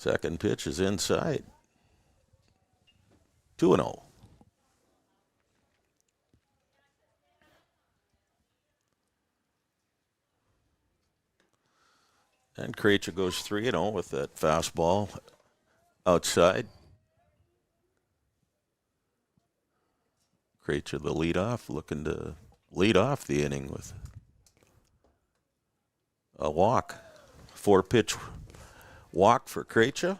Second pitch is inside. 2-0. And Krejci goes 3-0 with that fastball outside. Krejci, the leadoff, looking to lead off the inning with a walk. 4-pitch walk for Krejci.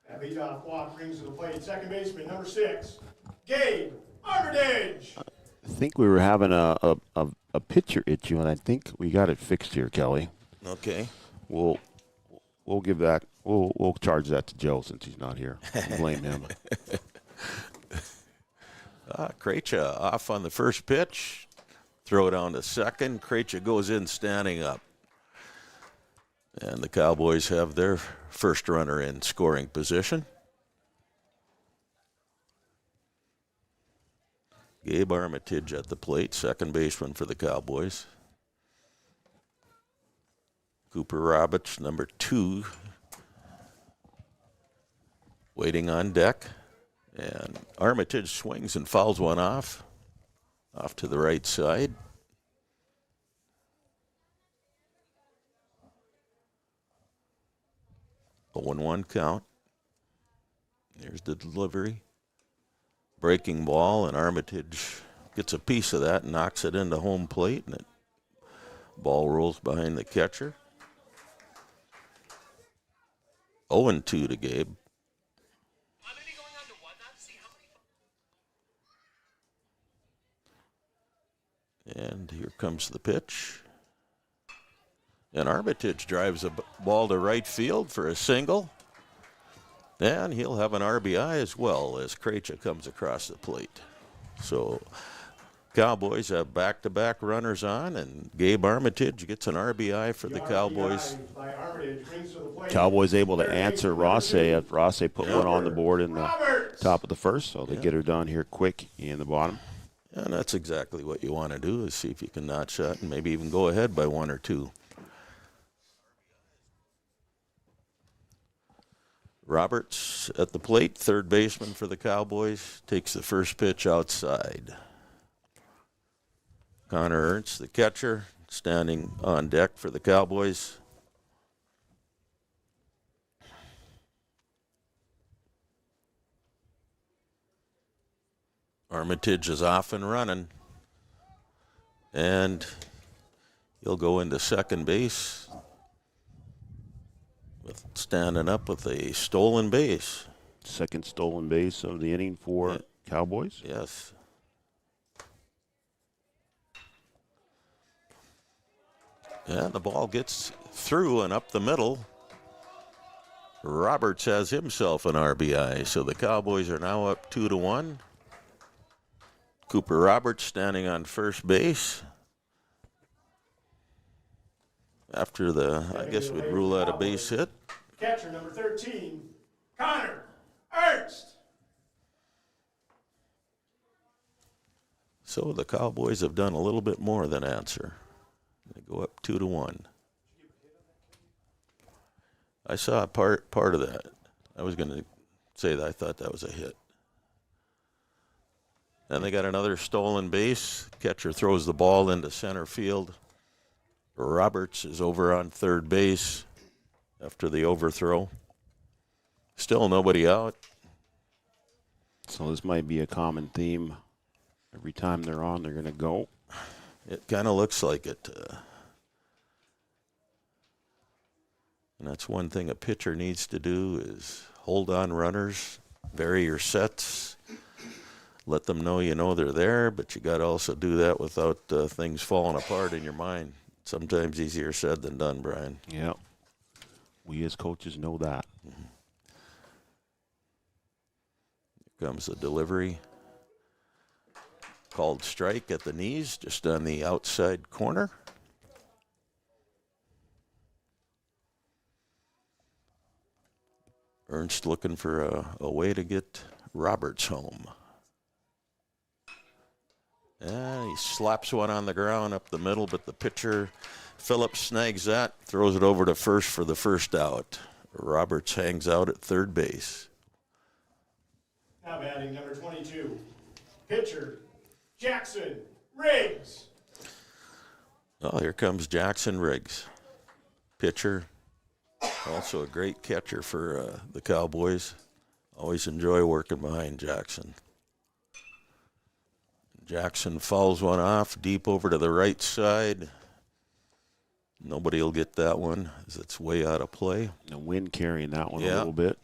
That leadoff walk brings to the plate second baseman number 6, Gabe Armitage. I think we were having a pitcher issue, and I think we got it fixed here, Kelly. Okay. We'll give that. We'll charge that to Joe since he's not here. Blame him. Krejci off on the first pitch. Throw down to second. Krejci goes in standing up. And the Cowboys have their first runner in scoring position. Gabe Armitage at the plate, second baseman for the Cowboys. Cooper Roberts, number 2, waiting on deck. And Armitage swings and fouls one off to the right side. A 1-1 count. Here's the delivery. Breaking ball, and Armitage gets a piece of that and knocks it into home plate, and ball rolls behind the catcher. 0-2 to Gabe. And here comes the pitch. And Armitage drives a ball to right field for a single. And he'll have an RBI as well as Krejci comes across the plate. So Cowboys have back-to-back runners on, and Gabe Armitage gets an RBI for the Cowboys. Cowboys able to answer Rothsay. Rothsay put one on the board in the top of the first, so they get her done here quick in the bottom. And that's exactly what you want to do, is see if you can notch shot and maybe even go ahead by 1 or 2. Roberts at the plate, third baseman for the Cowboys, takes the first pitch outside. Connor Ernst, the catcher, standing on deck for the Cowboys. Armitage is off and running. And he'll go into second base, standing up with a stolen base. Second stolen base of the inning for Cowboys. Yes. And the ball gets through and up the middle. Roberts has himself an RBI, so the Cowboys are now up 2-1. Cooper Roberts standing on first base. After I guess we'd rule out a base hit. Catcher number 13, Connor Ernst. So the Cowboys have done a little bit more than answer. They go up 2-1. I saw part of that. I was going to say that I thought that was a hit. Then they got another stolen base. Catcher throws the ball into center field. Roberts is over on third base after the overthrow. Still nobody out. So this might be a common theme. Every time they're on, they're going to go. It kind of looks like it. And that's one thing a pitcher needs to do is hold on runners, vary your sets, let them know you know they're there, but you got to also do that without things falling apart in your mind. Sometimes easier said than done, Brian. Yeah. We as coaches know that. Mm-hmm. Here comes the delivery. Called strike at the knees, just on the outside corner. Ernst looking for a way to get Roberts home. And he slaps one on the ground up the middle, but the pitcher, Phillips, snags that, throws it over to first for the first out. Roberts hangs out at third base. Now batting number 22, pitcher Jackson Riggs. Oh, here comes Jackson Riggs, pitcher. Also a great catcher for the Cowboys. Always enjoy working behind Jackson. Jackson fouls one off deep over to the right side. Nobody will get that one as it's way out of play. The wind carrying that one a little bit.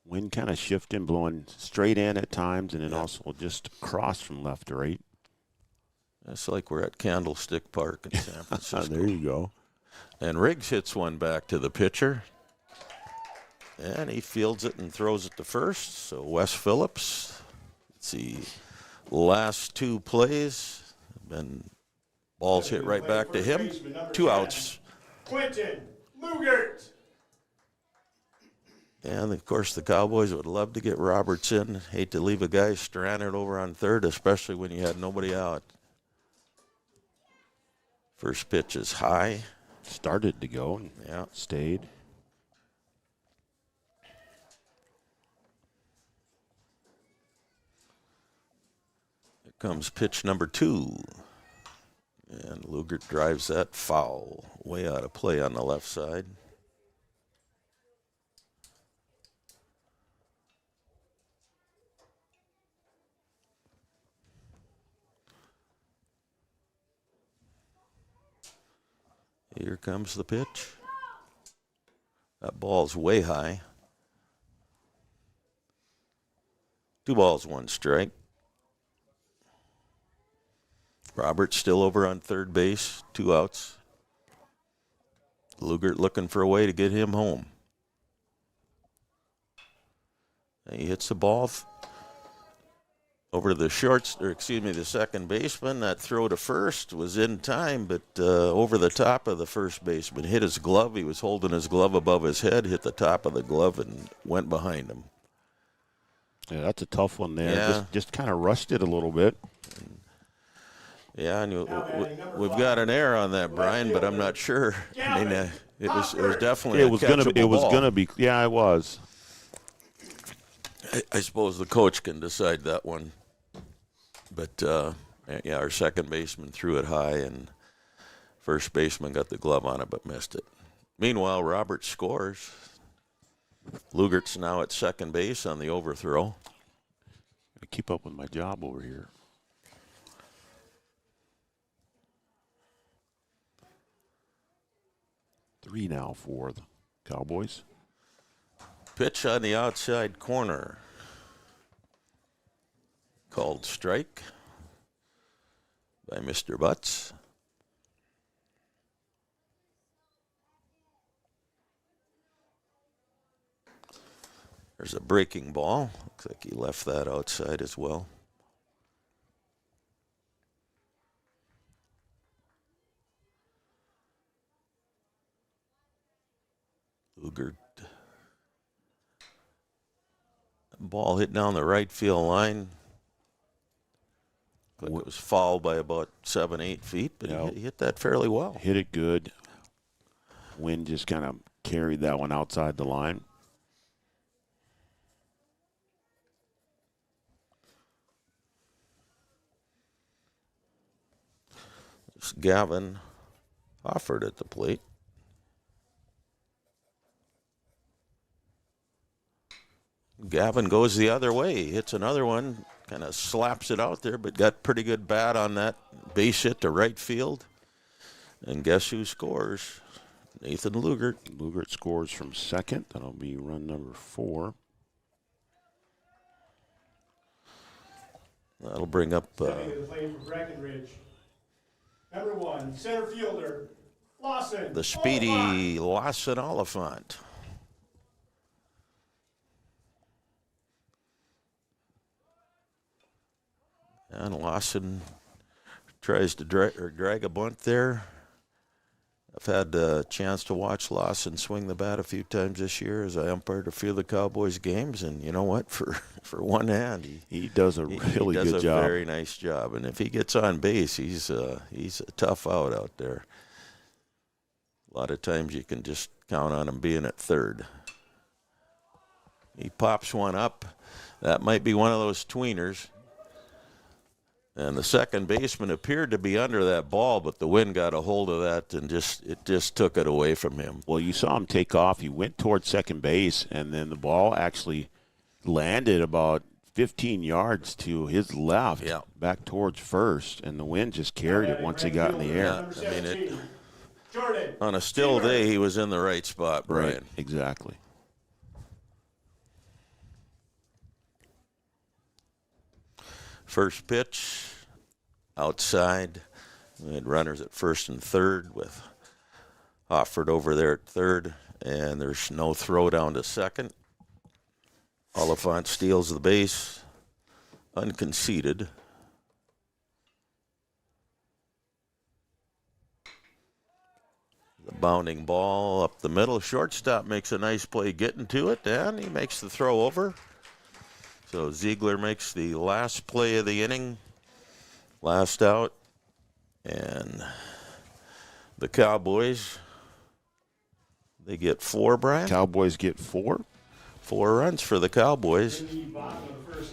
Wind kind of shifting, blowing straight in at times, and then also just across from left to right. It's like we're at Candlestick Park in San Francisco. There you go. And Riggs hits one back to the pitcher. And he fields it and throws it to first. So Wes Phillips, let's see, last two plays, and balls hit right back to him. 2 outs. Quentin Lugert. And, of course, the Cowboys would love to get Roberts in. Hate to leave a guy stranded over on third, especially when you had nobody out. First pitch is high. Started to go and stayed. Here comes pitch number 2. And Lugert drives that foul. Way out of play on the left side. Here comes the pitch. That ball's way high. 2 balls, 1 strike. Roberts still over on third base, 2 outs. Lugert looking for a way to get him home. And he hits the ball over to the the second baseman. That throw to first was in time, but over the top of the first baseman. Hit his glove. He was holding his glove above his head, hit the top of the glove, and went behind him. Yeah, that's a tough one there. Yeah. Just kind of rushed it a little bit. Yeah, and we've got an error on that, Brian, but I'm not sure. I mean, it was definitely it was gonna be. Yeah, it was. I suppose the coach can decide that one. But, our second baseman threw it high, and first baseman got the glove on it but missed it. Meanwhile, Roberts scores. Lugert's now at second base on the overthrow. I keep up with my job over here. 3 now for the Cowboys. Pitch on the outside corner. Called strike by Mr. Butts. There's a breaking ball. Looks like he left that outside as well. Lugert. Ball hit down the right field line. Like it was fouled by about 7-8 feet, but he hit that fairly well. Hit it good. Wind just kind of carried that one outside the line. It's Gavin Hofford at the plate. Gavin goes the other way. He hits another one, kind of slaps it out there, but got pretty good bat on that base hit to right field. And guess who scores? Nathan Lugert. Lugert scores from second. That'll be run number 4. That'll bring up Stepping to the plate for Breckenridge. Number 1, center fielder, Lawson. the speedy Lawson Oliphant. And Lawson tries to drag a bunt there. I've had a chance to watch Lawson swing the bat a few times this year as I umpired a few of the Cowboys games, and you know what? For one hand, he does a really good job. He does a very nice job, and if he gets on base, he's a tough out there. A lot of times you can just Count on him being at third. He pops one up. That might be one of those tweeners. And the second baseman appeared to be under that ball, but the wind got a hold of that and it just took it away from him. Well, you saw him take off. He went towards second base, and then the ball actually landed about 15 yards to his left, back towards first, and the wind just carried it once he got in the air. I mean, on a still day, he was in the right spot, Brian. Right, exactly. First pitch, outside. We had runners at first and third with Hofford over there at third, and there's no throw down to second. Oliphant steals the base, unconceded. The bounding ball up the middle. Shortstop makes a nice play getting to it, and he makes the throw over. So Ziegler makes the last play of the inning, last out, and the Cowboys, they get 4, Brian? Cowboys get 4. 4 runs for the Cowboys.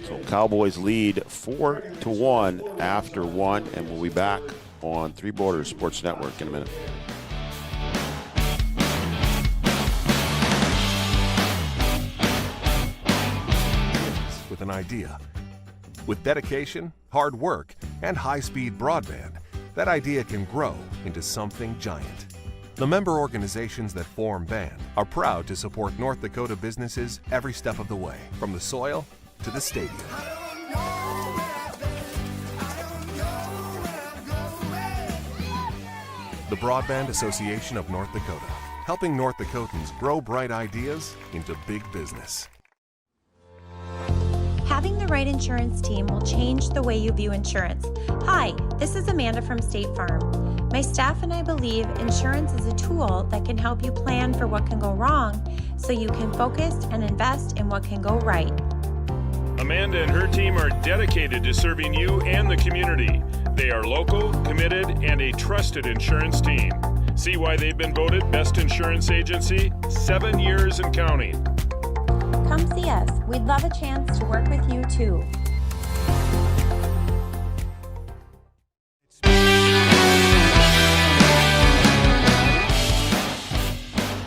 So Cowboys lead 4-1 after 1, and we'll be back on Three Borders Sports Network in a minute. With an idea. With dedication, hard work, and high-speed broadband, that idea can grow into something giant. The member organizations that form BAND are proud to support North Dakota businesses every step of the way, from the soil to the stadium. The Broadband Association of North Dakota, helping North Dakotans grow bright ideas into big business. Having the right insurance team will change the way you view insurance. Hi, this is Amanda from State Farm. My staff and I believe insurance is a tool that can help you plan for what can go wrong so you can focus and invest in what can go right. Amanda and her team are dedicated to serving you and the community. They are local, committed, and a trusted insurance team. See why they've been voted Best Insurance Agency 7 years and counting. Come see us. We'd love a chance to work with you too.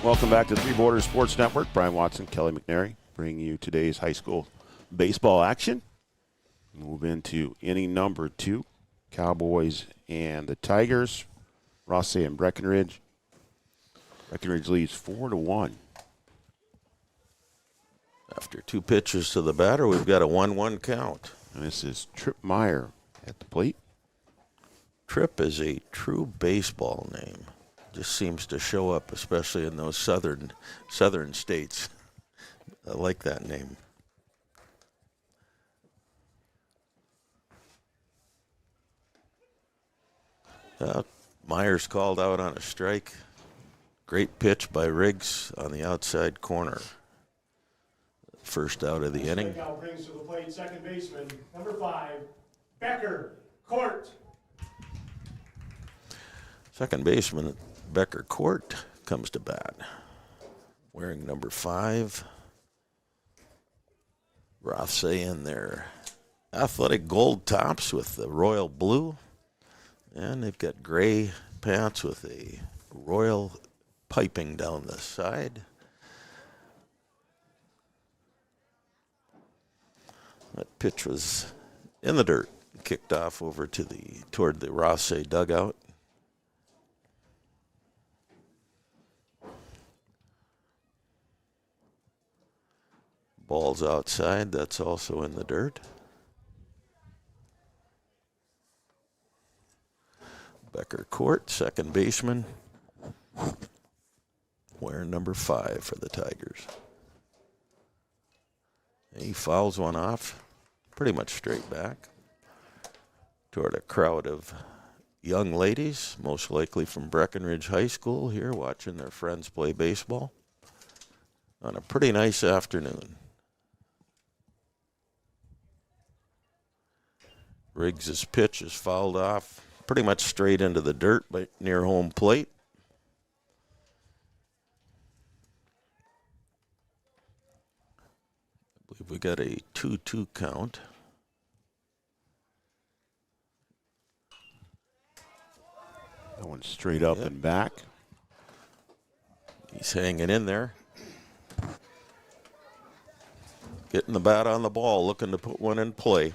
Welcome back to Three Borders Sports Network. Brian Watson, Kelly McNary, bringing you today's high school baseball action. Move into inning number 2. Cowboys and the Tigers. Rothsay and Breckenridge. Breckenridge leads 4-1. After 2 pitches to the batter, we've got a 1-1 count. And this is Tripp Meyer at the plate. Tripp is a true baseball name. Just seems to show up, especially in those southern states. I like that name. Myers called out on a strike. Great pitch by Riggs on the outside corner. First out of the inning. Strikeout brings to the plate second baseman, number 5, Becker Court. Second baseman Becker Court comes to bat. Wearing number 5. Rothsay in their athletic gold tops with the royal blue. And they've got gray pants with a royal piping down the side. That pitch was in the dirt, kicked off over to toward the Rothsay dugout. Ball's outside, that's also in the dirt. Becker Court, second baseman, wearing number 5 for the Tigers. He fouls one off, pretty much straight back, toward a crowd of young ladies, most likely from Breckenridge High School, here watching their friends play baseball on a pretty nice afternoon. Riggs' pitch is fouled off pretty much straight into the dirt near home plate. We got a 2-2 count. That one's straight up and back. He's hanging in there. Getting the bat on the ball, looking to put one in play.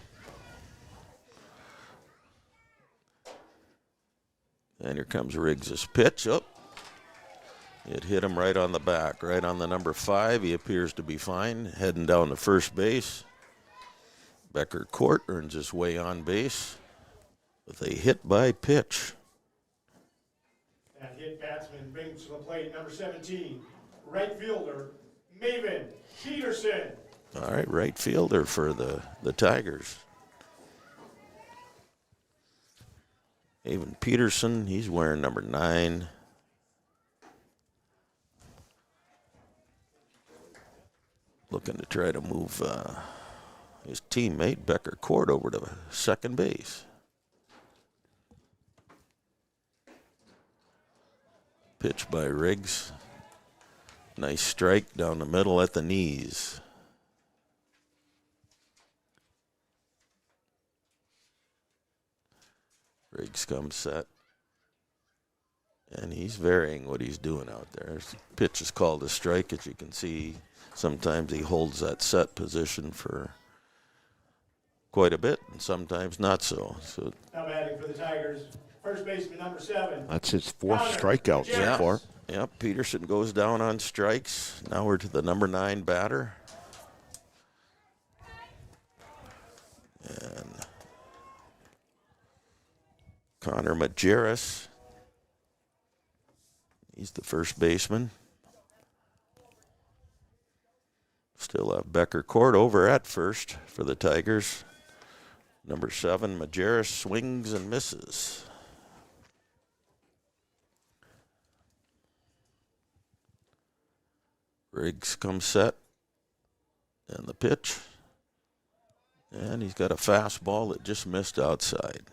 And here comes Riggs' pitch. Oh, it hit him right on the back, right on the number 5. He appears to be fine, heading down to first base. Becker Court earns his way on base with a hit by pitch. That hit batsman brings to the plate number 17, right fielder, Maven Peterson. All right, right fielder for the Tigers. Maven Peterson, he's wearing number 9. Looking to try to move his teammate, Becker Court, over to second base. Pitch by Riggs. Nice strike down the middle at the knees. Riggs comes set. And he's varying what he's doing out there. His pitch is called a strike. As you can see, sometimes he holds that set position for quite a bit, and sometimes not so. So Now batting for the Tigers, first baseman number 7. That's his 4th strikeout so far. Yep, Peterson goes down on strikes. Now we're to the number 9 batter. And Connor Majerus. He's the first baseman. Still have Becker Court over at first for the Tigers. Number 7, Majerus swings and misses. Riggs comes set. And the pitch. And he's got a fastball that just missed outside.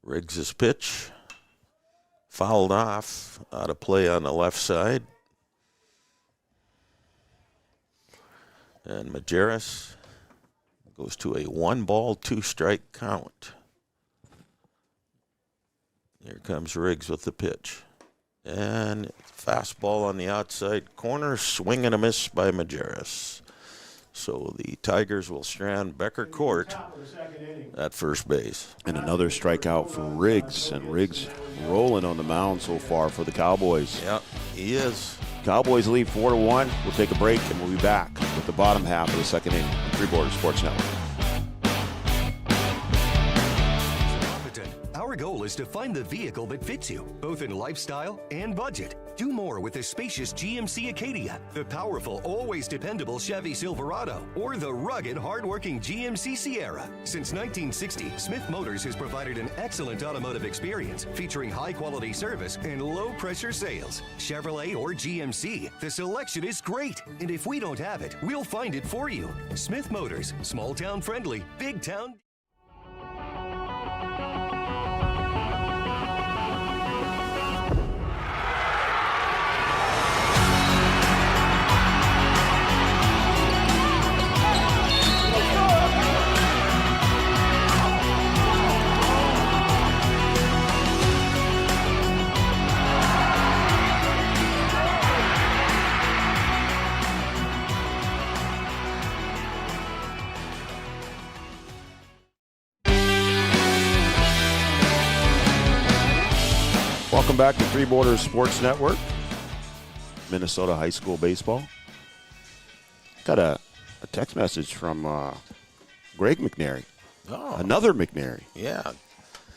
Riggs' pitch. Fouled off, out of play on the left side. And Majerus goes to a 1-ball, 2-strike count. Here comes Riggs with the pitch. And fastball on the outside corner, swing and a miss by Majerus. So the Tigers will strand Becker Court at first base. And another strikeout for Riggs. And Riggs rolling on the mound so far for the Cowboys. Yep, he is. Cowboys lead 4-1. We'll take a break and we'll be back with the bottom half of the second inning on Three Borders Sports Network. Our goal is to find the vehicle that fits you, both in lifestyle and budget. Do more with the spacious GMC Acadia, the powerful, always dependable Chevy Silverado, or the rugged, hardworking GMC Sierra. Since 1960, Smith Motors has provided an excellent automotive experience, featuring high-quality service and low-pressure sales. Chevrolet or GMC, the selection is great. And if we don't have it, we'll find it for you. Smith Motors, small-town friendly, big-town... Welcome back to Three Borders Sports Network. Minnesota High School Baseball. Got a text message from Greg McNary. Oh. Another McNary. Yeah.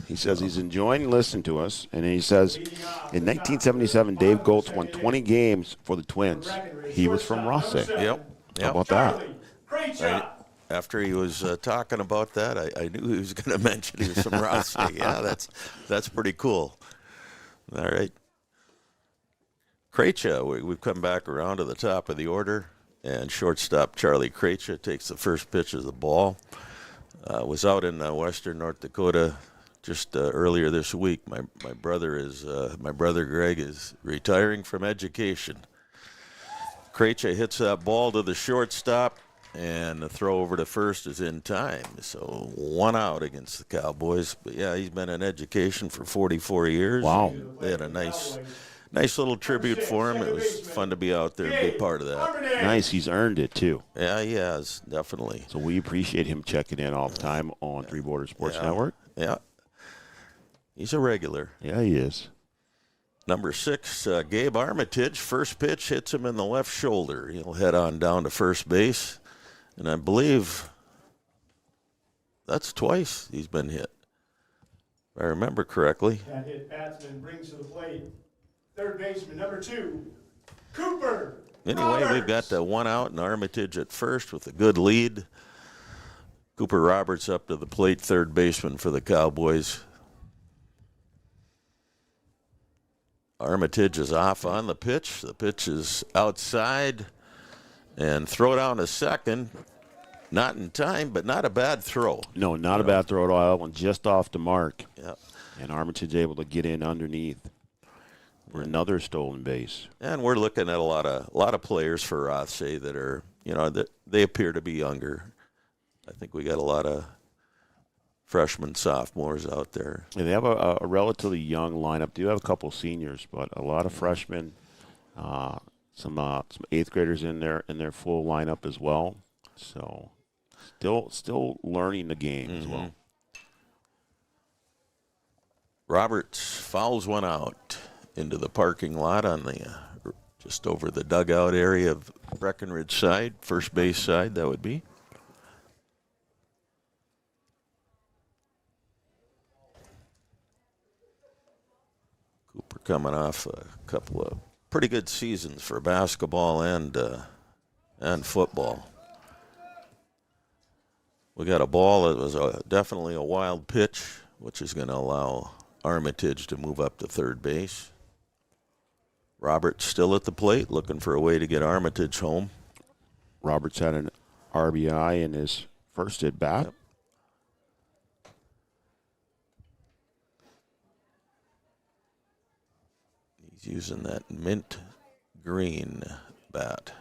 He says he's enjoying listening to us, and he says in 1977, Dave Goltz won 20 games for the Twins. He was from Rothsay. Yep. How about that? Great shot. After he was talking about that, I knew he was going to mention he was from Rothsay. Yeah, that's pretty cool. All right. Krejci, we've come back around to the top of the order, and shortstop Charlie Krejci takes the first pitch of the ball. Was out in western North Dakota just earlier this week, my brother Greg is retiring from education. Krejci hits that ball to the shortstop, and the throw over to first is in time. So 1 out against the Cowboys. But yeah, he's been in education for 44 years. Wow. They had a nice little tribute for him. It was fun to be out there and be part of that. Nice. He's earned it, too. Yeah, he has, definitely. So we appreciate him checking in all the time on Three Border Sports Network. Yeah. He's a regular. Yeah, he is. Number 6, Gabe Armitage. First pitch hits him in the left shoulder. He'll head on down to first base. And I believe that's twice he's been hit, if I remember correctly. That hit batsman brings to the plate third baseman number 2, Cooper. Anyway, we've got the 1 out and Armitage at first with a good lead. Cooper Roberts up to the plate, third baseman for the Cowboys. Armitage is off on the pitch. The pitch is outside. And throw down to second. Not in time, but not a bad throw. No, not a bad throw at all. That one just off the mark. Yep. And Armitage able to get in underneath for another stolen base. And we're looking at a lot of players for Rothsay that are, that they appear to be younger. I think we got a lot of freshmen, sophomores out there. And they have a relatively young lineup. They do have a couple seniors, but a lot of freshmen. Some 8th graders in their full lineup as well. So still learning the game as well. Roberts fouls one out into the parking lot on the just over the dugout area of Breckenridge side, first base side, that would be. Cooper coming off a couple of pretty good seasons for basketball and football. We got a ball that was definitely a wild pitch, which is going to allow Armitage to move up to third base. Roberts still at the plate, looking for a way to get Armitage home. Roberts had an RBI in his first at bat. Yep. He's using that mint green bat.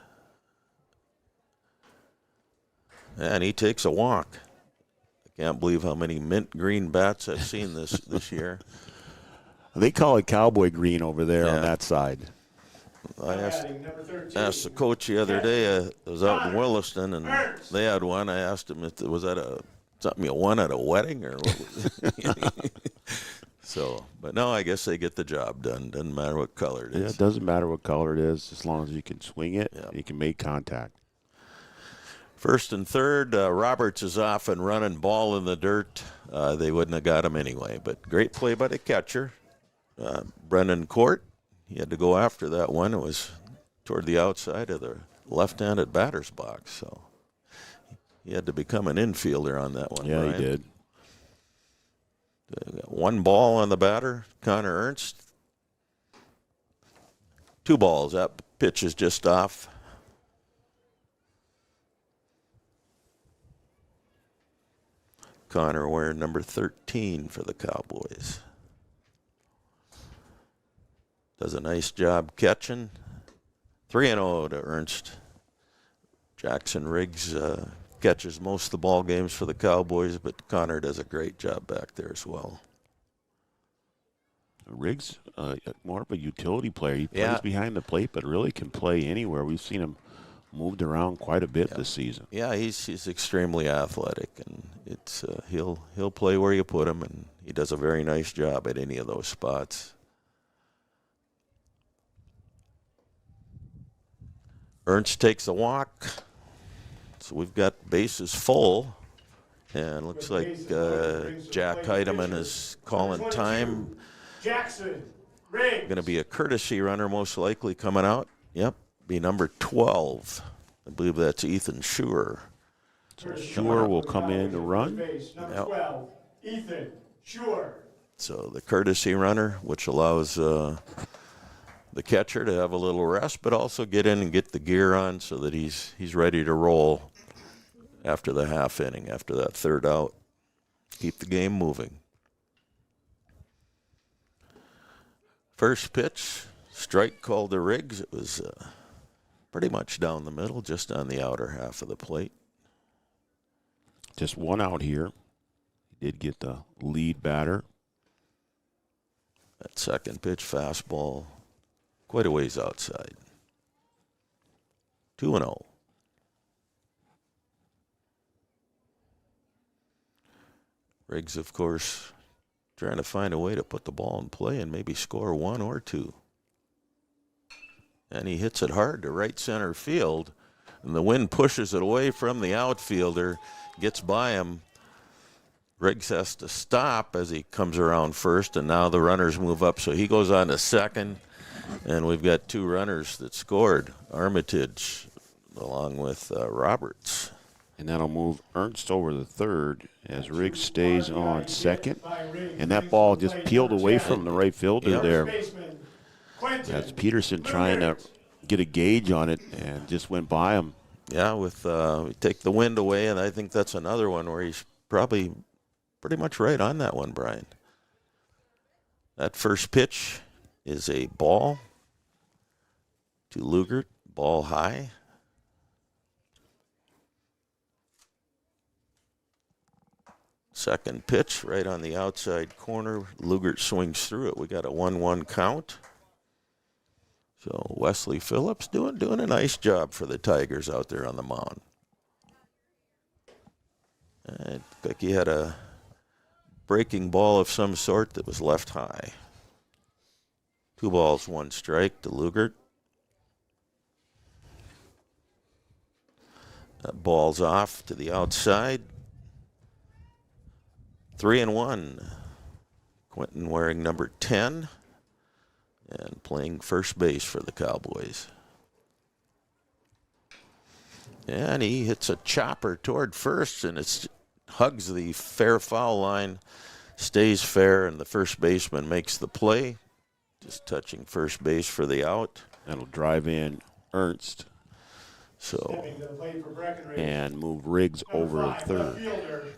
And he takes a walk. I can't believe how many mint green bats I've seen this year. They call it cowboy green over there on that side. I asked the coach the other day, I was out in Williston, and they had one. I asked him, was that something you won at a wedding? Or what? So, but no, I guess they get the job done. Doesn't matter what color it is. Yeah, it doesn't matter what color it is, as long as you can swing it, you can make contact. First and third, Roberts is off and running, ball in the dirt. They wouldn't have got him anyway, but great play by the catcher. Brennan Court, he had to go after that one. It was toward the outside of the left-handed batter's box, so he had to become an infielder on that one. Yeah, Brian. he did. Got 1 ball on the batter, Connor Ernst. 2 balls. That pitch is just off. Connor wearing number 13 for the Cowboys. Does a nice job catching. 3-0 to Ernst. Jackson Riggs catches most of the ball games for the Cowboys, but Connor does a great job back there as well. Riggs, more of a utility player. He plays behind the plate, but really can play anywhere. We've seen him moved around quite a bit this season. Yeah, he's extremely athletic, and it's he'll play where you put him, and he does a very nice job at any of those spots. Ernst takes a walk, so we've got bases full, and looks like Jack Heidemann is calling time. Jackson Riggs. Going to be a courtesy runner most likely coming out. Yep, be number 12. I believe that's Ethan Schuer. So Schuer will come in to run. Number 12, Ethan Schuer. So the courtesy runner, which allows the catcher to have a little rest, but also get in and get the gear on so that he's ready to roll after the half inning, after that third out. Keep the game moving. First pitch, strike called to Riggs. It was pretty much down the middle, just on the outer half of the plate. Just one out here. He did get the lead batter. That second pitch, fastball, quite a ways outside. 2-0. Riggs, of course, trying to find a way to put the ball in play and maybe score one or two. And he hits it hard to right center field, and the wind pushes it away from the outfielder, gets by him. Riggs has to stop as he comes around first, and now the runners move up, so he goes on to second, and we've got two runners that scored, Armitage along with Roberts. And that'll move Ernst over the third as Riggs stays on second. And that ball just peeled away from the right fielder there. That's Peterson trying to get a gauge on it and just went by him. Yeah, with we take the wind away, and I think that's another one where he's probably pretty much right on that one, Brian. That first pitch is a ball to Lugert, ball high. Second pitch right on the outside corner. Lugert swings through it. We got a 1-1 count. So Wesley Phillips doing a nice job for the Tigers out there on the mound. I think he had a breaking ball of some sort that was left high. 2 balls, 1 strike to Lugert. That ball's off to the outside. 3-1. Quentin wearing number 10 and playing first base for the Cowboys. And he hits a chopper toward first, and it hugs the fair foul line, stays fair, and the first baseman makes the play. Just touching first base for the out. That'll drive in Ernst. So, and move Riggs over to third.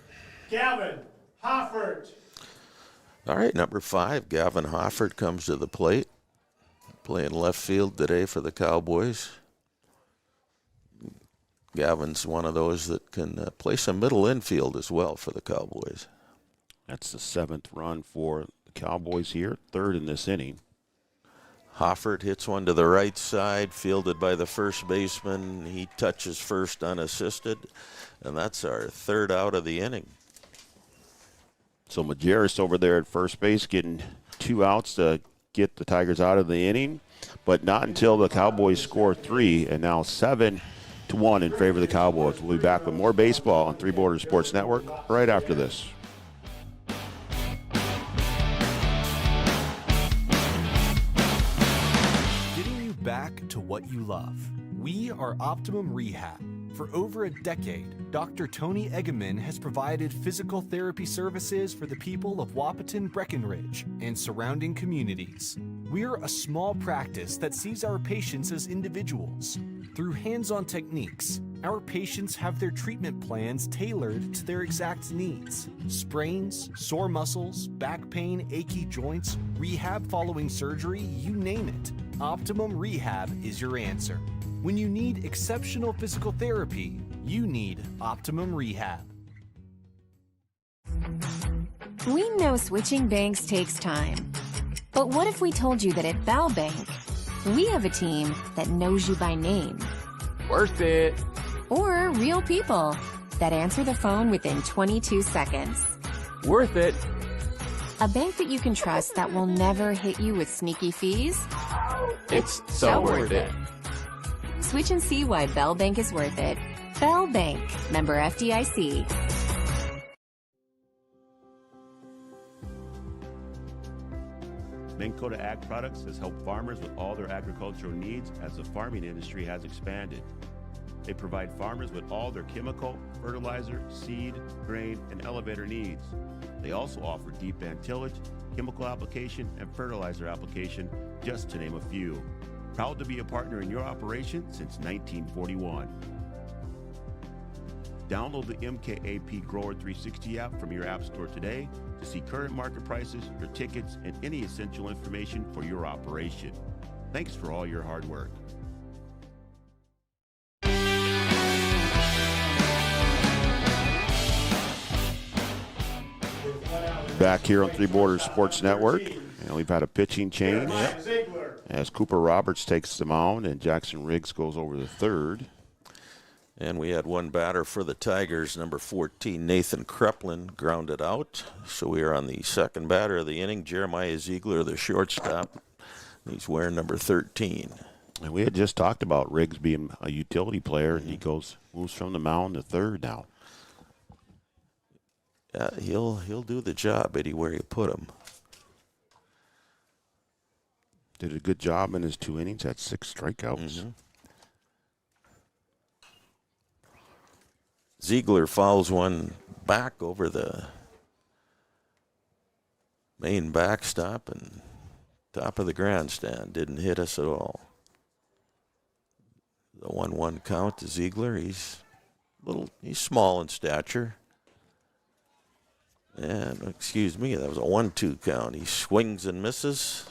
Gavin Hoffert. All right, number 5, Gavin Hoffert comes to the plate. Playing left field today for the Cowboys. Gavin's one of those that can play some middle infield as well for the Cowboys. That's the 7th run for the Cowboys here, 3rd in this inning. Hoffert hits one to the right side, fielded by the first baseman. He touches first unassisted, and that's our 3rd out of the inning. So Majerus over there at first base getting 2 outs to get the Tigers out of the inning, but not until the Cowboys score 3, and now 7-1 in favor of the Cowboys. We'll be back with more baseball on Three Borders Sports Network right after this. Getting you back to what you love. We are Optimum Rehab. For over a decade, Dr. Tony Eggeman has provided physical therapy services for the people of Wahpeton, Breckenridge, and surrounding communities. We're a small practice that sees our patients as individuals. Through hands-on techniques, our patients have their treatment plans tailored to their exact needs. Sprains, sore muscles, back pain, achy joints, rehab following surgery, you name it. Optimum Rehab is your answer. When you need exceptional physical therapy, you need Optimum Rehab. We know switching banks takes time. But what if we told you that at Val Bank, we have a team that knows you by name? Worth it. Or real people that answer the phone within 22 seconds. Worth it. A bank that you can trust that will never hit you with sneaky fees? It's so worth it. Switch and see why Bell Bank is worth it. Bell Bank, member FDIC. Minn Kota Ag Products has helped farmers with all their agricultural needs as the farming industry has expanded. They provide farmers with all their chemical, fertilizer, seed, grain, and elevator needs. They also offer deep band tillage, chemical application, and fertilizer application, just to name a few. Proud to be a partner in your operation since 1941. Download the MKAP Grower 360 app from your app store today to see current market prices, your tickets, and any essential information for your operation. Thanks for all your hard work. Back here on Three Borders Sports Network, and we've had a pitching change as Cooper Roberts takes the mound and Jackson Riggs goes over the third. And we had one batter for the Tigers, number 14, Nathan Kreplin, grounded out. So we are on the second batter of the inning, Jeremiah Ziegler, the shortstop. He's wearing number 13. And we had just talked about Riggs being a utility player, and he moves from the mound to third now. Yeah, he'll do the job anywhere you put him. Did a good job in his 2 innings, had 6 strikeouts. Ziegler fouls one back over the main backstop and top of the grandstand. Didn't hit us at all. The 1-1 count to Ziegler. He's small in stature. And, excuse me, that was a 1-2 count. He swings and misses.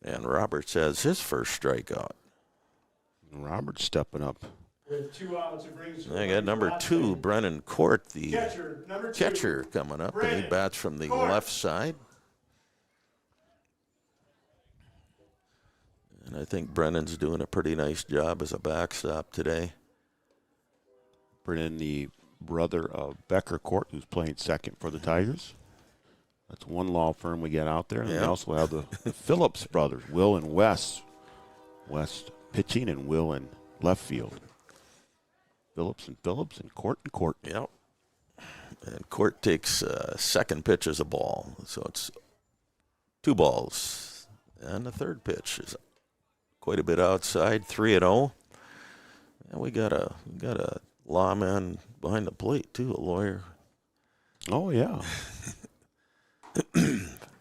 And Roberts has his first strikeout. Roberts stepping up. With 2 outs, it brings I got number 2, Brennan Court, the number 2, catcher, coming up. And he bats from the left side. And I think Brennan's doing a pretty nice job as a backstop today. Brennan, the brother of Becker Court, who's playing second for the Tigers. That's one law firm we get out there. And we also have the Phillips brothers, Will and Wes. Wes pitching and Will in left field. Phillips and Court and Court. Yep. And Court takes second pitch as a ball. So it's 2 balls. And the third pitch is quite a bit outside, 3-0. And we got a lawman behind the plate, too, a lawyer. Oh, yeah.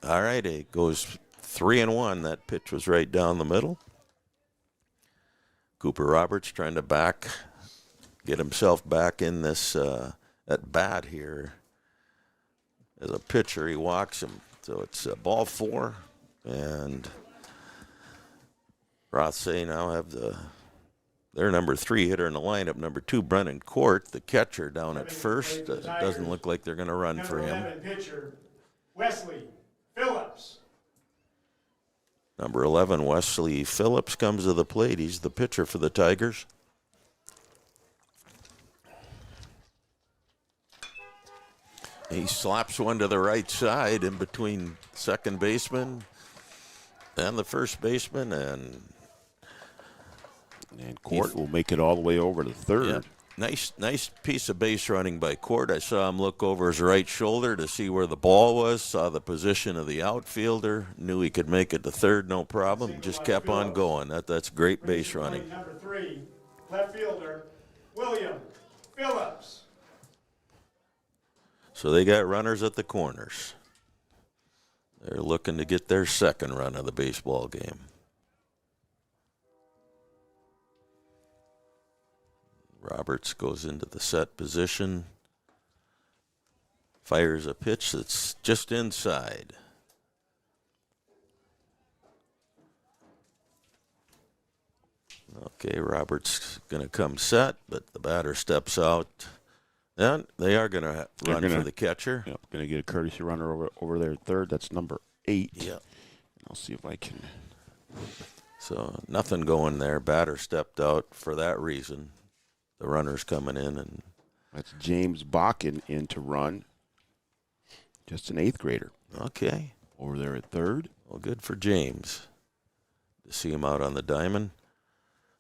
All right, it goes 3-1. That pitch was right down the middle. Cooper Roberts trying to get himself back in this at bat here. As a pitcher, he walks him. So it's ball 4, and Rothsay now have their number 3 hitter in the lineup. Number 2, Brennan Court, the catcher down at first. Doesn't look like they're going to run for him. Number 11 pitcher, Wesley Phillips. Number 11, Wesley Phillips, comes to the plate. He's the pitcher for the Tigers. He slaps one to the right side in between second baseman and the first baseman, and Court will make it all the way over to third. Yeah. Nice piece of base running by Court. I saw him look over his right shoulder to see where the ball was, saw the position of the outfielder, knew he could make it to third, no problem, just kept on going. That's great base running. Number 3, left fielder, William Phillips. So they got runners at the corners. They're looking to get their second run of the baseball game. Roberts goes into the set position, fires a pitch that's just inside. Okay, Roberts going to come set, but the batter steps out. And they are going to run for the catcher. Yep, going to get a courtesy runner over there at third. That's number 8. Yep. I'll see if I can. So nothing going there. Batter stepped out for that reason. The runner's coming in, and that's James Bakken in to run. Just an 8th grader. Okay. Over there at third. Well, good for James to see him out on the diamond.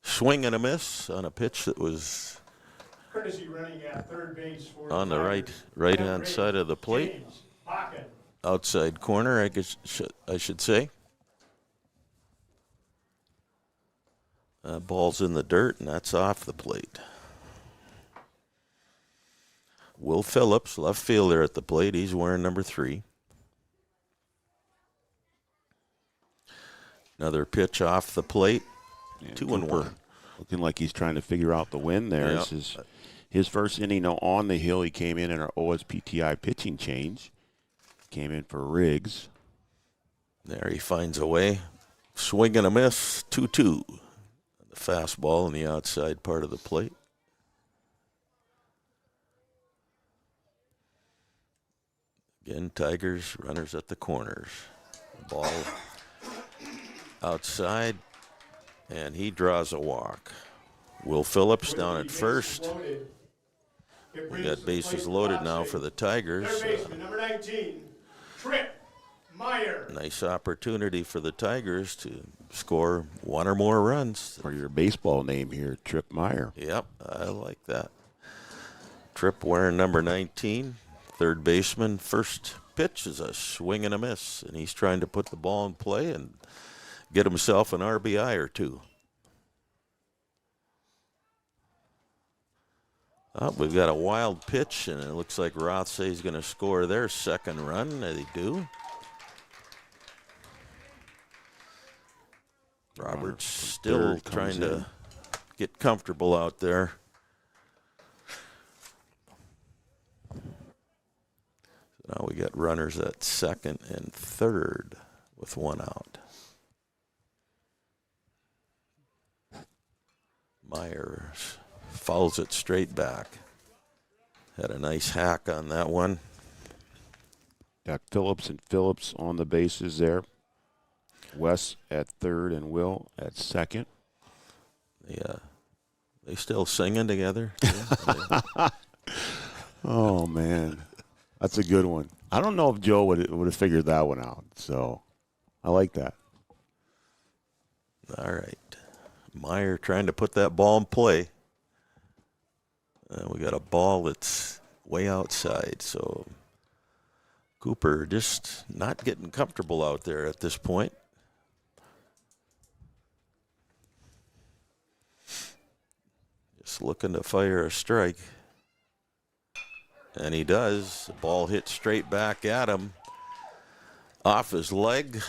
Swing and a miss on a pitch that was Courtesy running at third base for on the right-hand side of the plate. James Bakken. Outside corner, I guess I should say. Ball's in the dirt, and that's off the plate. Will Phillips, left fielder at the plate. He's wearing number 3. Another pitch off the plate. 2-1. Looking like he's trying to figure out the win there. Yep. This is His first inning on the hill, he came in our OSPTI pitching change. Came in for Riggs. There he finds a way. Swing and a miss, 2-2. The fastball in the outside part of the plate. Again, Tigers, runners at the corners. Ball outside, and he draws a walk. Will Phillips down at first. We got bases loaded now for the Tigers. Third baseman, number 19, Trip Meyer. Nice opportunity for the Tigers to score one or more runs. For your baseball name here, Trip Meyer. Yep, I like that. Trip wearing number 19, third baseman. First pitch is a swing and a miss, and he's trying to put the ball in play and get himself an RBI or two. Oh, we've got a wild pitch, and it looks like Rothsay is going to score their second run. They do. Roberts still trying to get comfortable out there. So now we got runners at second and third with one out. Myers fouls it straight back. Had a nice hack on that one. Got Phillips and Phillips on the bases there. Wes at third and Will at second. Yeah, they still singing together. Oh man, that's a good one. I don't know if Joe would have figured that one out. So I like that. All right, Meyer trying to put that ball in play. We got a ball that's way outside, so Cooper just not getting comfortable out there at this point. Just looking to fire a strike. And he does. The ball hits straight back at him. Off his leg.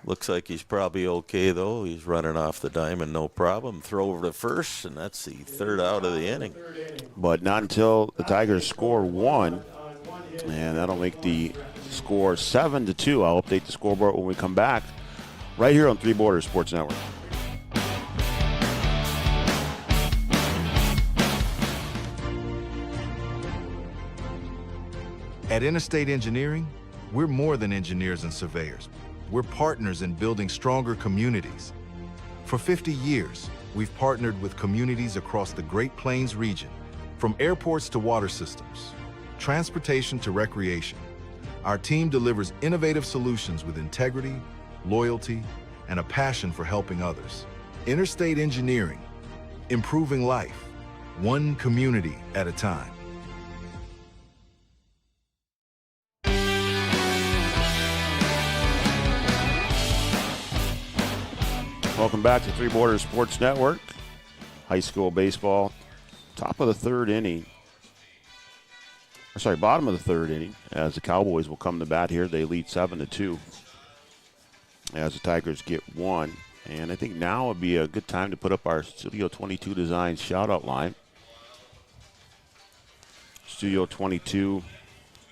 Looks like he's probably okay, though. He's running off the diamond, no problem. Throw over to first, and that's the third out of the inning. But not until the Tigers score one, and that'll make the score 7-2. I'll update the scoreboard when we come back right here on Three Borders Sports Network. At Interstate Engineering, we're more than engineers and surveyors. We're partners in building stronger communities. For 50 years, we've partnered with communities across the Great Plains region, from airports to water systems, transportation to recreation. Our team delivers innovative solutions with integrity, loyalty, and a passion for helping others. Interstate Engineering, improving life, one community at a time. Welcome back to Three Borders Sports Network. High school baseball, top of the third inning. Bottom of the third inning, as the Cowboys will come to bat here. They lead 7-2 as the Tigers get one. And I think now would be a good time to put up our Studio 22 Design shout-out line. Studio 22,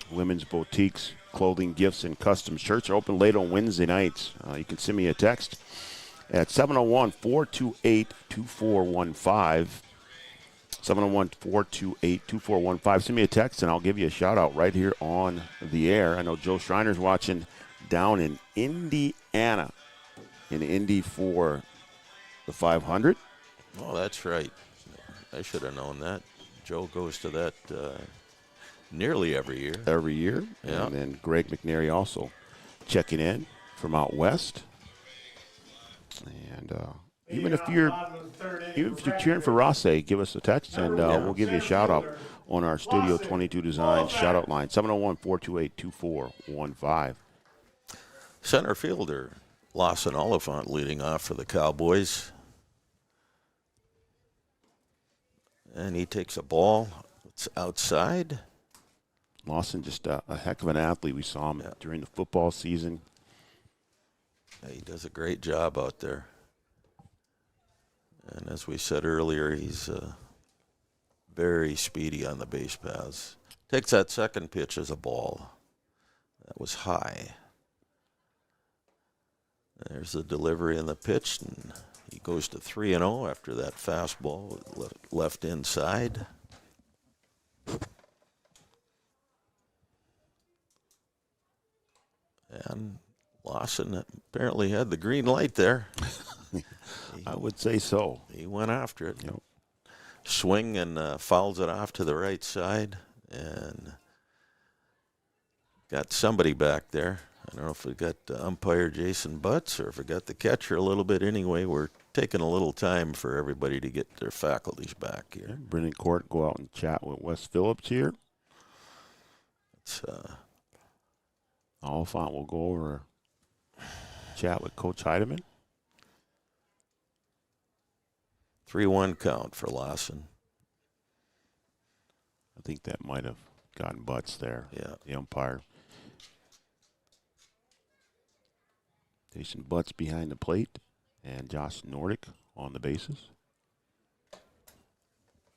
women's boutiques, clothing, gifts, and custom shirts are open late on Wednesday nights. You can send me a text at 701-428-2415. 701-428-2415. Send me a text, and I'll give you a shout-out right here on the air. I know Joe Schreiner's watching down in Indiana, in Indy for the 500. Oh, that's right. I should have known that. Joe goes to that nearly every year. Every year. Yeah. And then Greg McNary also checking in from out west. And even if you're cheering for Rothsay, give us a text, and we'll give you a shout-out on our Studio 22 Design shout-out line, 701-428-2415. Center fielder Lawson Oliphant leading off for the Cowboys. And he takes a ball. It's outside. Lawson, just a heck of an athlete. We saw him during the football season. He does a great job out there. And as we said earlier, he's very speedy on the base paths. Takes that second pitch as a ball. That was high. There's the delivery and the pitch, and he goes to 3-0 after that fastball left inside. And Lawson apparently had the green light there. I would say so. He went after it. Yep. Swing and fouls it off to the right side. And got somebody back there. I don't know if we got umpire Jason Butts or if we got the catcher a little bit. Anyway, we're taking a little time for everybody to get their faculties back here. Yeah, Brennan Court go out and chat with Wes Phillips here. It's Oliphant will go over chat with Coach Heidemann. 3-1 count for Lawson. I think that might have gotten Butts there. Yeah. The umpire. Jason Butts behind the plate and Josh Nordick on the bases.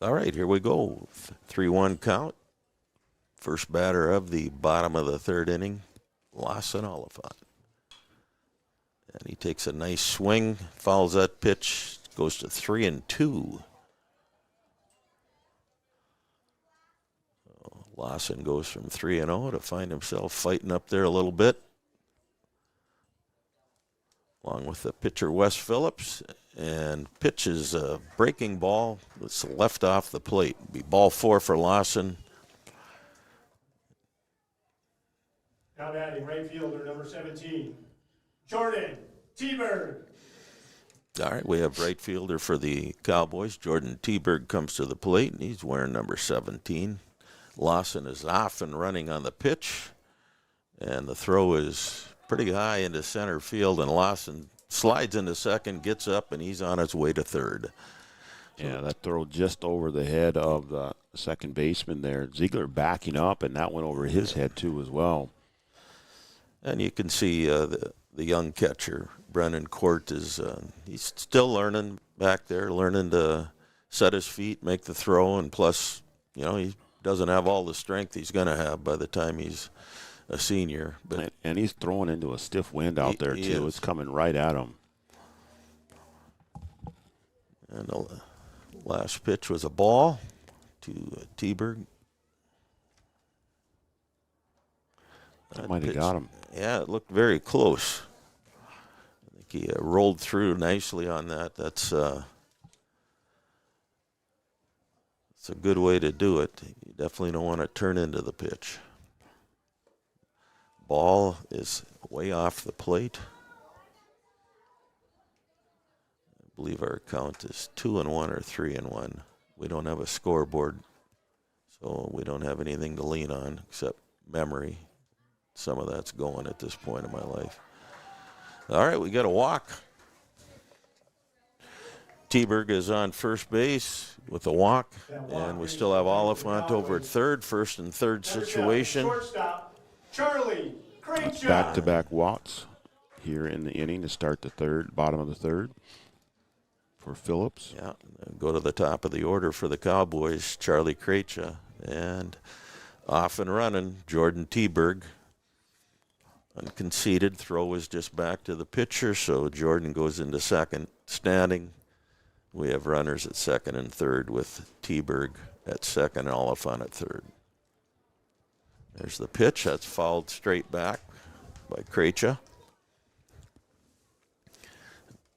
All right, here we go. 3-1 count. First batter of the bottom of the third inning, Lawson Oliphant. And he takes a nice swing, fouls that pitch, goes to 3-2. Lawson goes from 3-0 to find himself fighting up there a little bit, along with the pitcher Wes Phillips, and pitches a breaking ball that's left off the plate. Be ball 4 for Lawson. Now batting right fielder number 17, Jordan T-Bird. All right, we have right fielder for the Cowboys. Jordan T-Bird comes to the plate, and he's wearing number 17. Lawson is off and running on the pitch, and the throw is pretty high into center field, and Lawson slides into second, gets up, and he's on his way to third. Yeah, that throw just over the head of the second baseman there. Ziegler backing up, and that went over his head too as well. And you can see the young catcher, Brennan Court, is he's still learning back there, learning to set his feet, make the throw, and plus, you know, he doesn't have all the strength he's going to have by the time he's a senior. But and he's throwing into a stiff wind out there too. It's coming right at him. And the last pitch was a ball to T-Bird. That might have got him. Yeah, it looked very close. I think he rolled through nicely on that. That's it's a good way to do it. You definitely don't want to turn into the pitch. Ball is way off the plate. I believe our count is 2-1 or 3-1. We don't have a scoreboard, so we don't have anything to lean on except memory. Some of that's going at this point in my life. All right, we got a walk. T-Bird is on first base with a walk, and we still have Oliphant over at third, first and third situation. Shortstop, Charlie Craig. Back-to-back walks here in the inning to start the third, bottom of the third for Phillips. Yeah, go to the top of the order for the Cowboys, Charlie Krejci, and off and running, Jordan T-Bird. Unconceded, throw was just back to the pitcher, so Jordan goes into second, standing. We have runners at second and third with T-Bird at second and Oliphant at third. There's the pitch. That's fouled straight back by Krejci.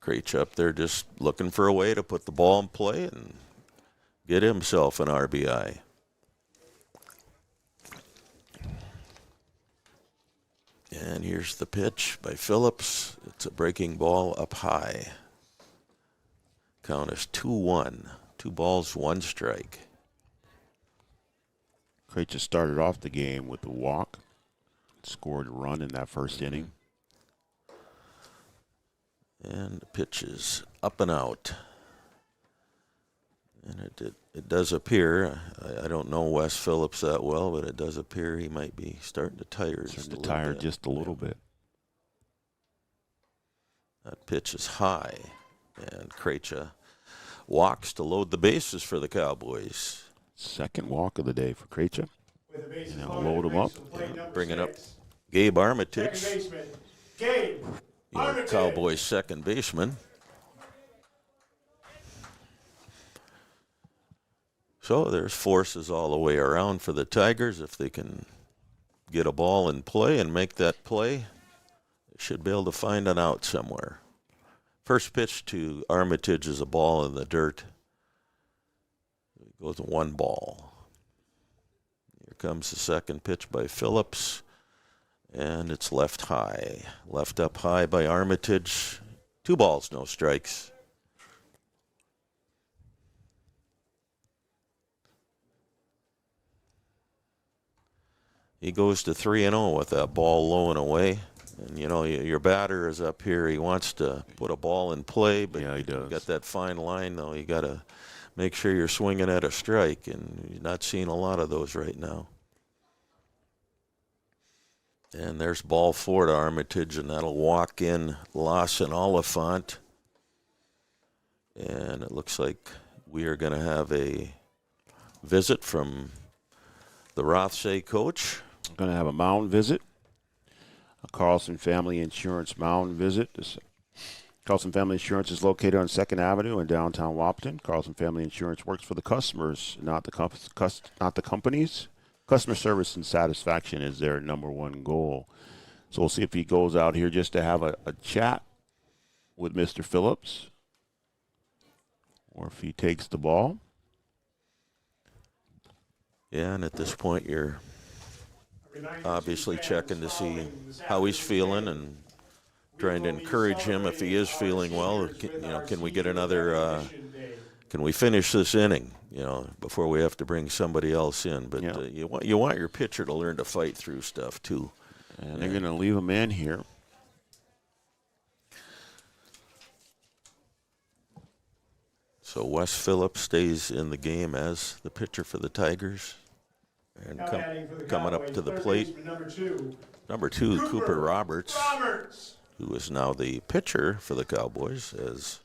Krejci up there just looking for a way to put the ball in play and get himself an RBI. And here's the pitch by Phillips. It's a breaking ball up high. Count is 2-1. 2 balls, 1 strike. Krejci started off the game with a walk. Scored a run in that first inning. And the pitch is up and out. And it does appear, I don't know Wes Phillips that well, but it does appear he might be starting to tire Just a little bit. That pitch is high, and Krejci walks to load the bases for the Cowboys. Second walk of the day for Krejci. With the bases And they'll loaded, load him brings up. to the plate number Bringing up 6. Gabe Second Armitage, baseman, Gabe Armitage. Cowboys second baseman. So there's forces all the way around for the Tigers. If they can get a ball in play and make that play, they should be able to find an out somewhere. First pitch to Armitage is a ball in the dirt. It goes 1 ball. Here comes the second pitch by Phillips, and it's left high. Left up high by Armitage. 2 balls, no strikes. He goes to 3-0 with that ball low and away. And, you know, your batter is up here. He wants to put a ball in play, but Yeah, he does. You got that fine line, though. You got to make sure you're swinging at a strike, and you're not seeing a lot of those right now. And there's ball 4 to Armitage, and that'll walk in Lawson Oliphant. And it looks like we are going to have a visit from the Rothsay coach. Going to have a mound visit. A Carlson Family Insurance mound visit. Carlson Family Insurance is located on 2nd Avenue in downtown Wapton. Carlson Family Insurance works for the customers, not the companies. Customer service and satisfaction is their number one goal. So we'll see if he goes out here just to have a chat with Mr. Phillips, or if he takes the ball. Yeah, and at this point you're obviously checking to see how he's feeling and trying to encourage him if he is feeling well. Can we get another? Can we finish this inning? Before we have to bring somebody else in. But you want your pitcher to learn to fight through stuff too. And they're going to leave him in here. So Wes Phillips stays in the game as the pitcher for the Tigers. And coming up to the plate, number two, Cooper Roberts, who is now the pitcher for the Cowboys, as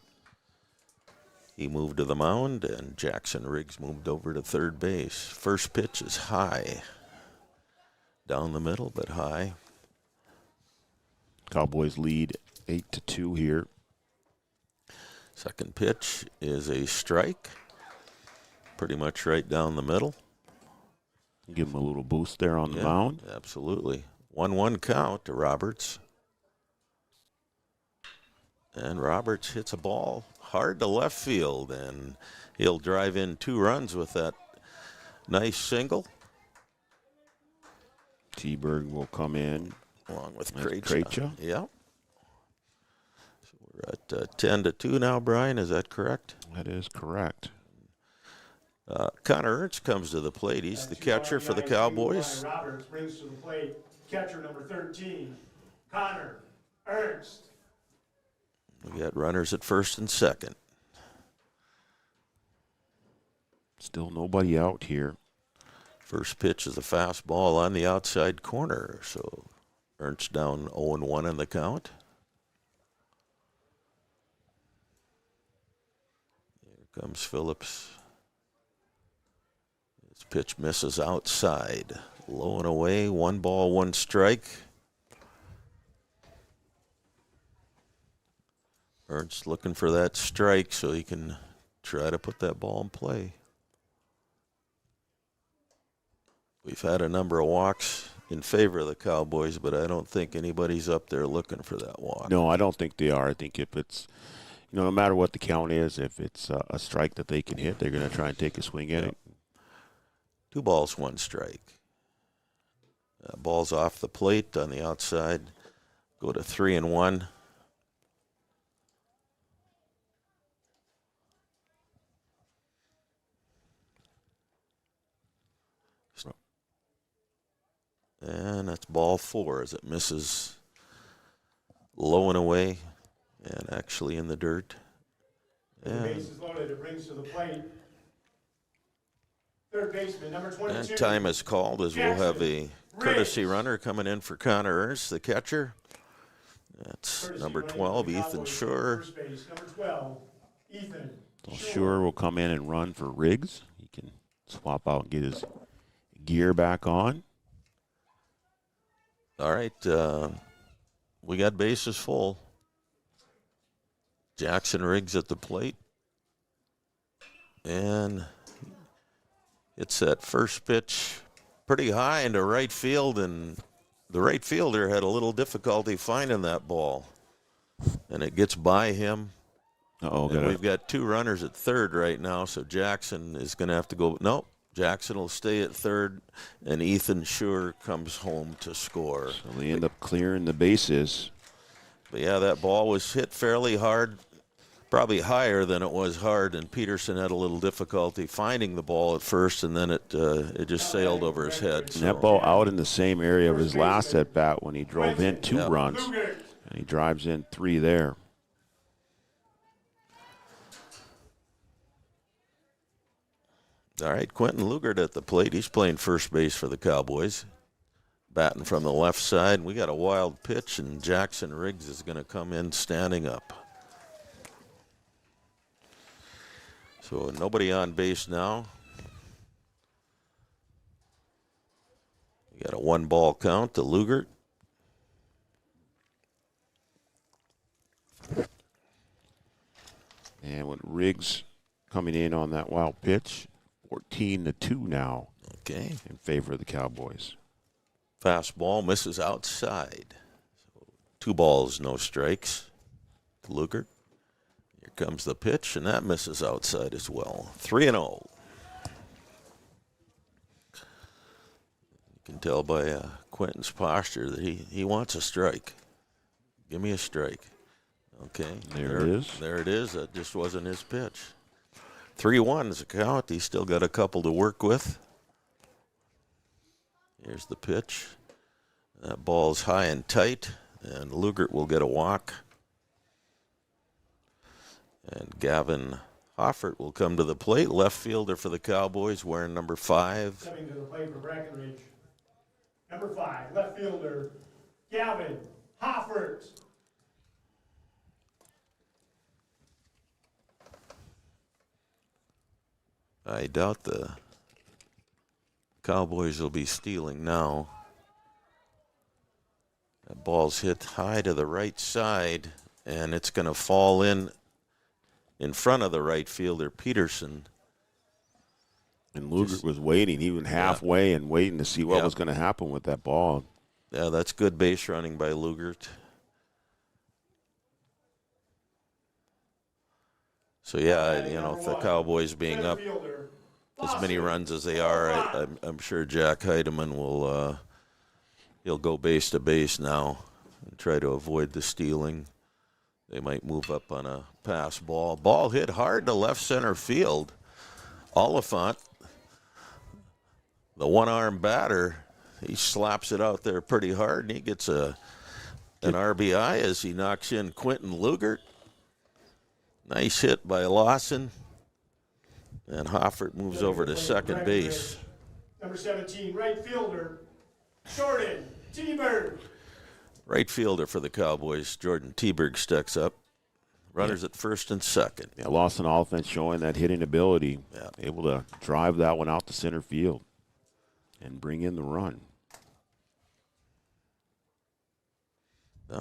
he moved to the mound, and Jackson Riggs moved over to third base. First pitch is high. Down the middle, but high. Cowboys lead 8-2 here. Second pitch is a strike. Pretty much right down the middle. Give him a little boost there on the mound. Absolutely. 1-1 count to Roberts. And Roberts hits a ball hard to left field, and he'll drive in 2 runs with that nice single. T-Berg will come in. Along with Krejci. Yeah. So we're at 10-2 now, Brian. Is that correct? That is correct. Connor Ernst comes to the plate. He's the catcher for the Cowboys. Roberts brings to the plate catcher number 13, Connor Ernst. We got runners at first and second. Still nobody out here. First pitch is a fastball on the outside corner. So Ernst down 0-1 in the count. Here comes Phillips. His pitch misses outside. Low and away, 1 ball, 1 strike. Ernst looking for that strike so he can try to put that ball in play. We've had a number of walks in favor of the Cowboys, but I don't think anybody's up there looking for that walk. No, I don't think they are. I think if it's, no matter what the count is, if it's a strike that they can hit, they're going to try and take a swing at it. 2 balls, 1 strike. Ball's off the plate on the outside. Go to 3-1. And that's ball 4 as it misses low and away and actually in the dirt. The base is loaded. It brings to the plate third baseman, number 22. And time is called as we'll have a courtesy runner coming in for Connor Ernst, the catcher. That's number 12, Ethan Schur. First base, number 12, Ethan So Schur will come in and run for Riggs. He can swap out and get his gear back on. All right, we got bases full. Jackson Riggs at the plate. And it's that first pitch pretty high into right field, and the right fielder had a little difficulty finding that ball. And it gets by him. And we've got 2 runners at third right now, so Jackson is going to have to go. Nope, Jackson will stay at third, and Ethan Schur comes home to score. So they end up clearing the bases. But, yeah, that ball was hit fairly hard, probably higher than it was hard, and Peterson had a little difficulty finding the ball at first, and then it just sailed over his head. And that ball out in the same area of his last at-bat when he drove in 2 runs, and he drives in 3 there. All right, Quentin Lugert at the plate. He's playing first base for the Cowboys. Batting from the left side. We got a wild pitch, and Jackson Riggs is going to come in standing up. So nobody on base now. We got a 1-ball count to Lugert. And with Riggs coming in on that wild pitch, 14-2 now. Okay. In favor of the Cowboys. Fastball misses outside. So 2 balls, no strikes to Lugert. Here comes the pitch, and that misses outside as well. 3-0. You can tell by Quentin's posture that he wants a strike. Give me a strike. Okay. There it is. There it is. That just wasn't his pitch. 3-1 is a count. He's still got a couple to work with. Here's the pitch. That ball's high and tight, and Lugert will get a walk. And Gavin Hoffert will come to the plate, left fielder for the Cowboys, wearing number 5. Coming to the plate for Breckenridge. Number 5, left fielder, Gavin Hoffert. I doubt the Cowboys will be stealing now. That ball's hit high to the right side, and it's going to fall in front of the right fielder, Peterson. And Lugert was waiting. He went halfway and waiting to see what was going to happen with that ball. Yeah, that's good base running by Lugert. So, yeah, you know, if the Cowboys being up as many runs as they are, I'm sure Jack Heidemann will he'll go base to base now and try to avoid the stealing. They might move up on a pass ball. Ball hit hard to left center field. Oliphant, the one-arm batter, he slaps it out there pretty hard, and he gets an RBI as he knocks in Quentin Lugert. Nice hit by Lawson. And Hoffert moves over to second base. Number 17, right fielder, Jordan T-Bird. Right fielder for the Cowboys, Jordan T-Bird steps up. Runners at first and second. Yeah, Lawson Oliphant showing that hitting ability. Yeah. Able to drive that one out to center field and bring in the run.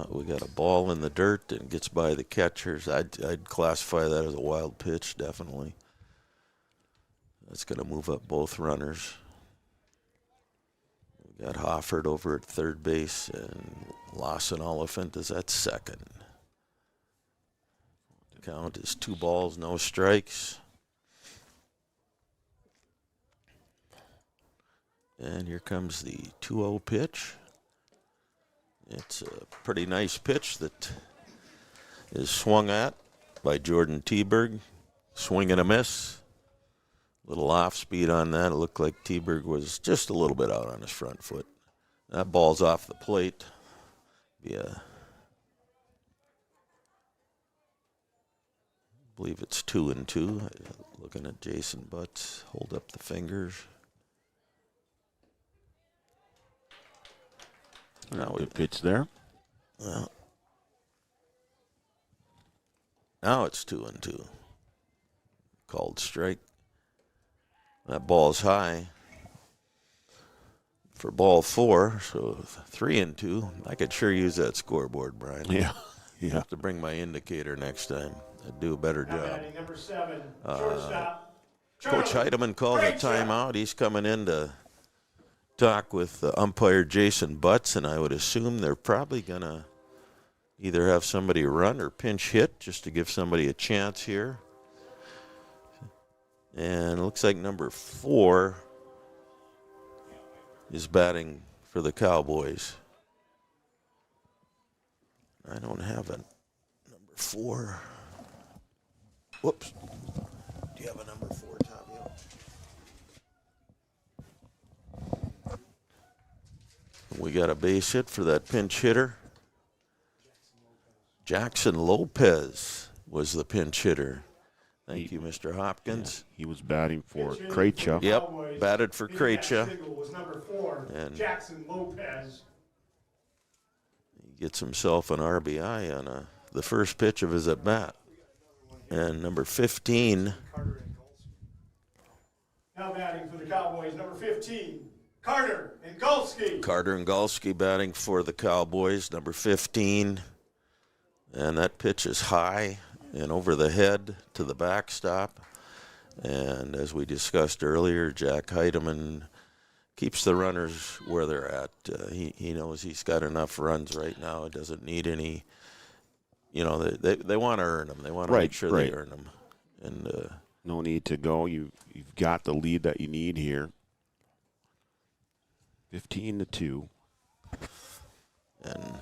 We got a ball in the dirt and gets by the catchers. I'd classify that as a wild pitch, definitely. That's going to move up both runners. We got Hoffert over at third base, and Lawson Oliphant is at second. The count is 2 balls, no strikes. And here comes the 2-0 pitch. It's a pretty nice pitch that is swung at by Jordan T-Bird. Swing and a miss. Little off speed on that. It looked like T-Bird was just a little bit out on his front foot. That ball's off the plate. I believe it's 2-2. Looking at Jason Butts. Hold up the fingers. Now we pitch there. Well, now it's 2-2. Called strike. That ball's high for ball 4, so 3-2. I could sure use that scoreboard, Brian. Yeah. You have to bring my indicator next time. I'd do a better Now job. batting number 7, shortstop. Coach Charlie Heidemann calls a Rachel. timeout. He's coming in to talk with umpire Jason Butts, and I would assume they're probably going to either have somebody run or pinch hit just to give somebody a chance here. And it looks like number 4 is batting for the Cowboys. I don't have a number 4. Whoops. Do you have a number 4, Tavio? We got a base hit for that pinch hitter. Jackson Lopez was the pinch hitter. Thank you, Mr. Hopkins. He was batting for Krejcia. Yep, batted for Krejcia. Single was number 4, And Jackson Lopez. he gets himself an RBI on the first pitch of his at-bat. And number 15, Now batting for the Cowboys, number 15, Carter and Golsky. Carter and Galsky batting for the Cowboys, number 15. And that pitch is high and over the head to the backstop. And as we discussed earlier, Jack Heidemann keeps the runners where they're at. He knows he's got enough runs right now. He doesn't need any. You know, they want to earn them. They want to make sure they earn them. And no need to go. You've got the lead that you need here. 15-2. And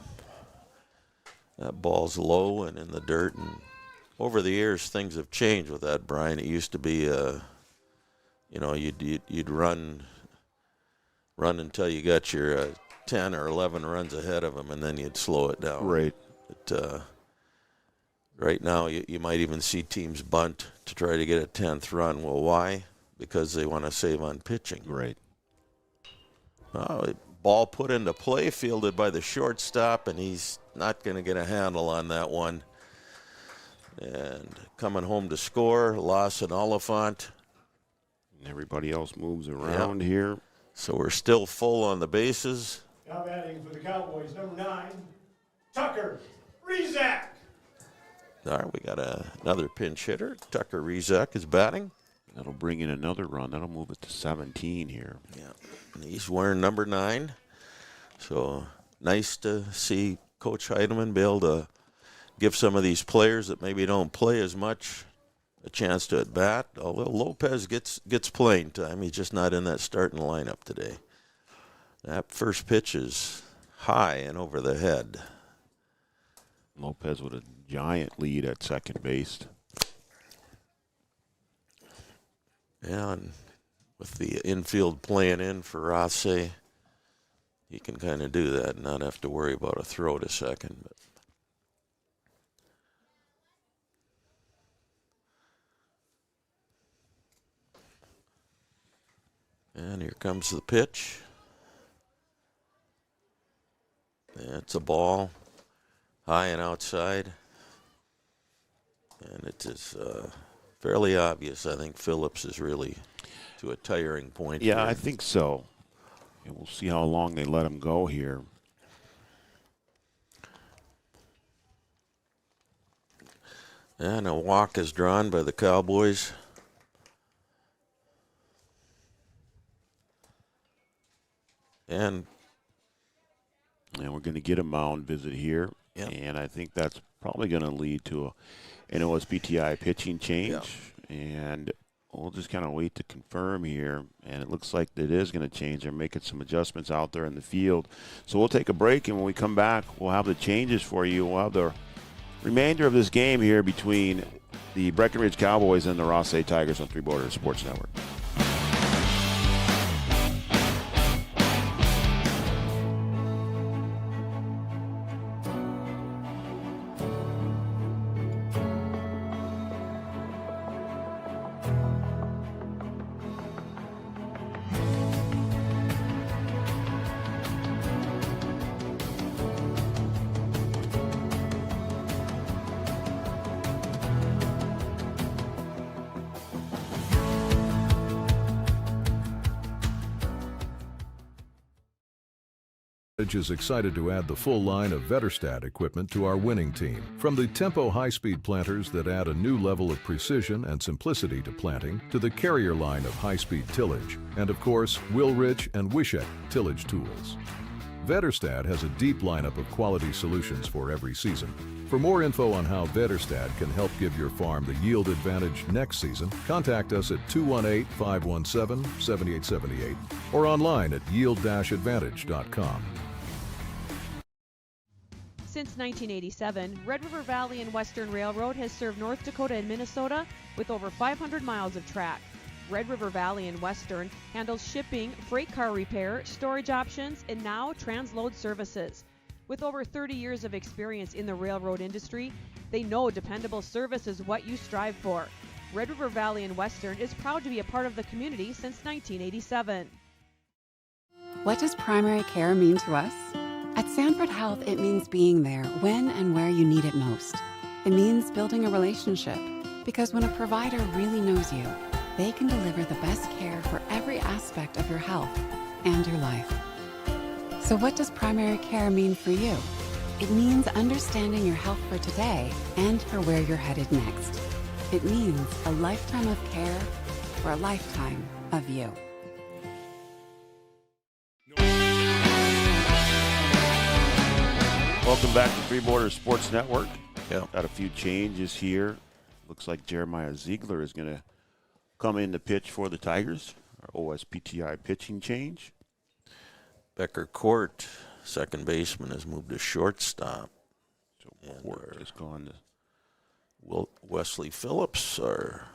that ball's low and in the dirt. And over the years, things have changed with that, Brian. It used to be, you'd run until you got your 10 or 11 runs ahead of them, and then you'd slow it down. Right. But right now, you might even see teams bunt to try to get a 10th run. Well, why? Because they want to save on pitching. Right. Ball put into play, fielded by the shortstop, and he's not going to get a handle on that one. And coming home to score, Lawson Oliphant. And everybody else moves around here. So we're still full on the bases. Now batting for the Cowboys, number 9, Tucker Rezak. All right, we got another pinch hitter. Tucker Rezak is batting. That'll bring in another run. That'll move it to 17 here. Yeah, and he's wearing number 9. So nice to see Coach Heidemann be able to give some of these players that maybe don't play as much a chance to at bat. Although Lopez gets playing time, he's just not in that starting lineup today. That first pitch is high and over the head. Lopez with a giant lead at second base. Yeah, and with the infield playing in for Rothsay, he can kind of do that and not have to worry about a throw to second. But and here comes the pitch. It's a ball, high and outside. And it is fairly obvious. I think Phillips is really to a tiring point. Yeah, here. I think so. And we'll see how long they let him go here. And a walk is drawn by the Cowboys. And we're going to get a mound visit here. Yep. And I think that's probably going to lead to an OSBTI pitching change. Yep. And we'll just kind of wait to confirm here. And it looks like it is going to change. They're making some adjustments out there in the field. So we'll take a break, and when we come back, we'll have the changes for you. We'll have the remainder of this game here between the Breckenridge Cowboys and the Rothsay Tigers on Three Borders Sports Network. is excited to add the full line of Vetterstad equipment to our winning team. From the Tempo high-speed planters that add a new level of precision and simplicity to planting, to the Carrier line of high-speed tillage, and of course, Willrich and Wishek tillage tools. Vetterstad has a deep lineup of quality solutions for every season. For more info on how Vetterstad can help give your farm the yield advantage next season, contact us at 218-517-7878 or online at yield-advantage.com. Since 1987, Red River Valley and Western Railroad has served North Dakota and Minnesota with over 500 miles of track. Red River Valley and Western handles shipping, freight car repair, storage options, and now transload services. With over 30 years of experience in the railroad industry, they know dependable service is what you strive for. Red River Valley and Western is proud to be a part of the community since 1987. What does primary care mean to us? At Sanford Health, it means being there when and where you need it most. It means building a relationship, because when a provider really knows you, they can deliver the best care for every aspect of your health and your life. So what does primary care mean for you? It means understanding your health for today and for where you're headed next. It means a lifetime of care for a lifetime of you. Welcome back to Three Borders Sports Network. Yeah. Got a few changes here. Looks like Jeremiah Ziegler is going to come in to pitch for the Tigers. Our OSPTI pitching change. Becker Court, second baseman, has moved to shortstop. So Court has gone to Wesley Phillips, our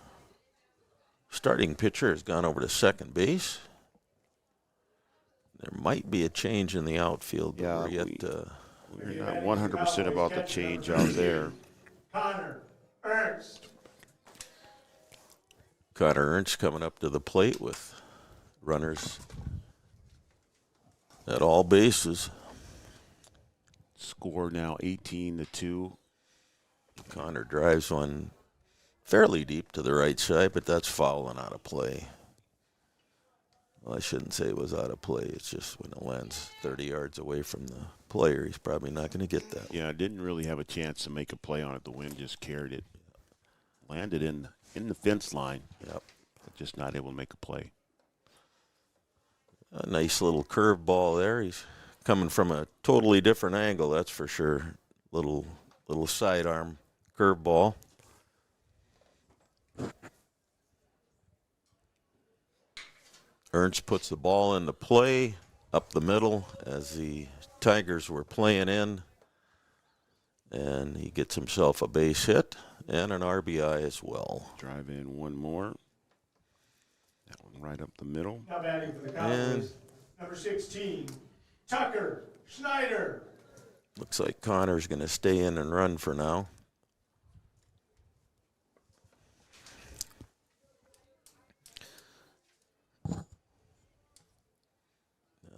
starting pitcher, has gone over to second base. There might be a change in the outfield. Yeah, we're not 100% about the change out there. Connor Ernst. Connor Ernst coming up to the plate with runners at all bases. Score now 18-2. Connor drives one fairly deep to the right side, but that's foul and out of play. Well, I shouldn't say it was out of play. It's just when it lands 30 yards away from the player, he's probably not going to get that. Yeah, didn't really have a chance to make a play on it. The wind just carried it. Landed in the fence line. Yep. But just not able to make a play. A nice little curve ball there. He's coming from a totally different angle, that's for sure. Little sidearm curve ball. Ernst puts the ball into play up the middle as the Tigers were playing in. And he gets himself a base hit and an RBI as well. Drive in one more. That one right up the middle. Now batting for the Cowboys, number 16, Tucker Schneider. Looks like Connor's going to stay in and run for now. Now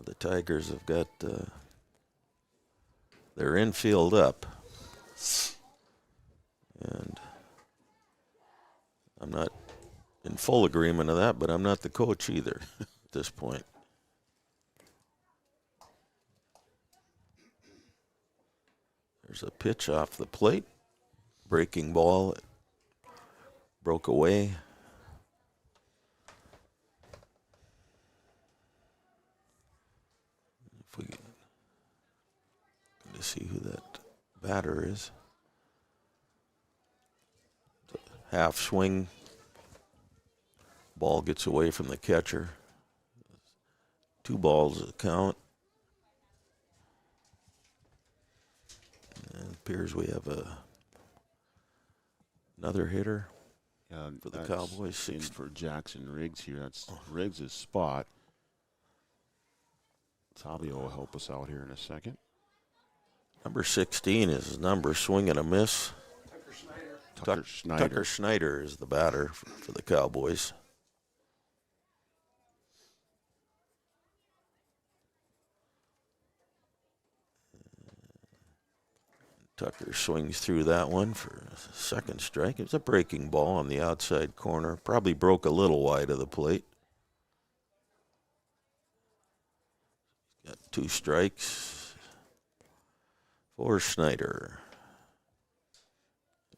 the Tigers have got their infield up. And I'm not in full agreement of that, but I'm not the coach either at this point. There's a pitch off the plate. Breaking ball. It broke away. If we get to see who that batter is. Half swing. Ball gets away from the catcher. 2 balls to count. And it appears we have another hitter for the Cowboys. In for Jackson Riggs here. That's Riggs' spot. Tabio will help us out here in a second. Number 16 is his number, swing and a miss. Tucker Schneider is the batter for the Cowboys. Tucker swings through that one for a second strike. It was a breaking ball on the outside corner. Probably broke a little wide of the plate. Got 2 strikes. for Snyder.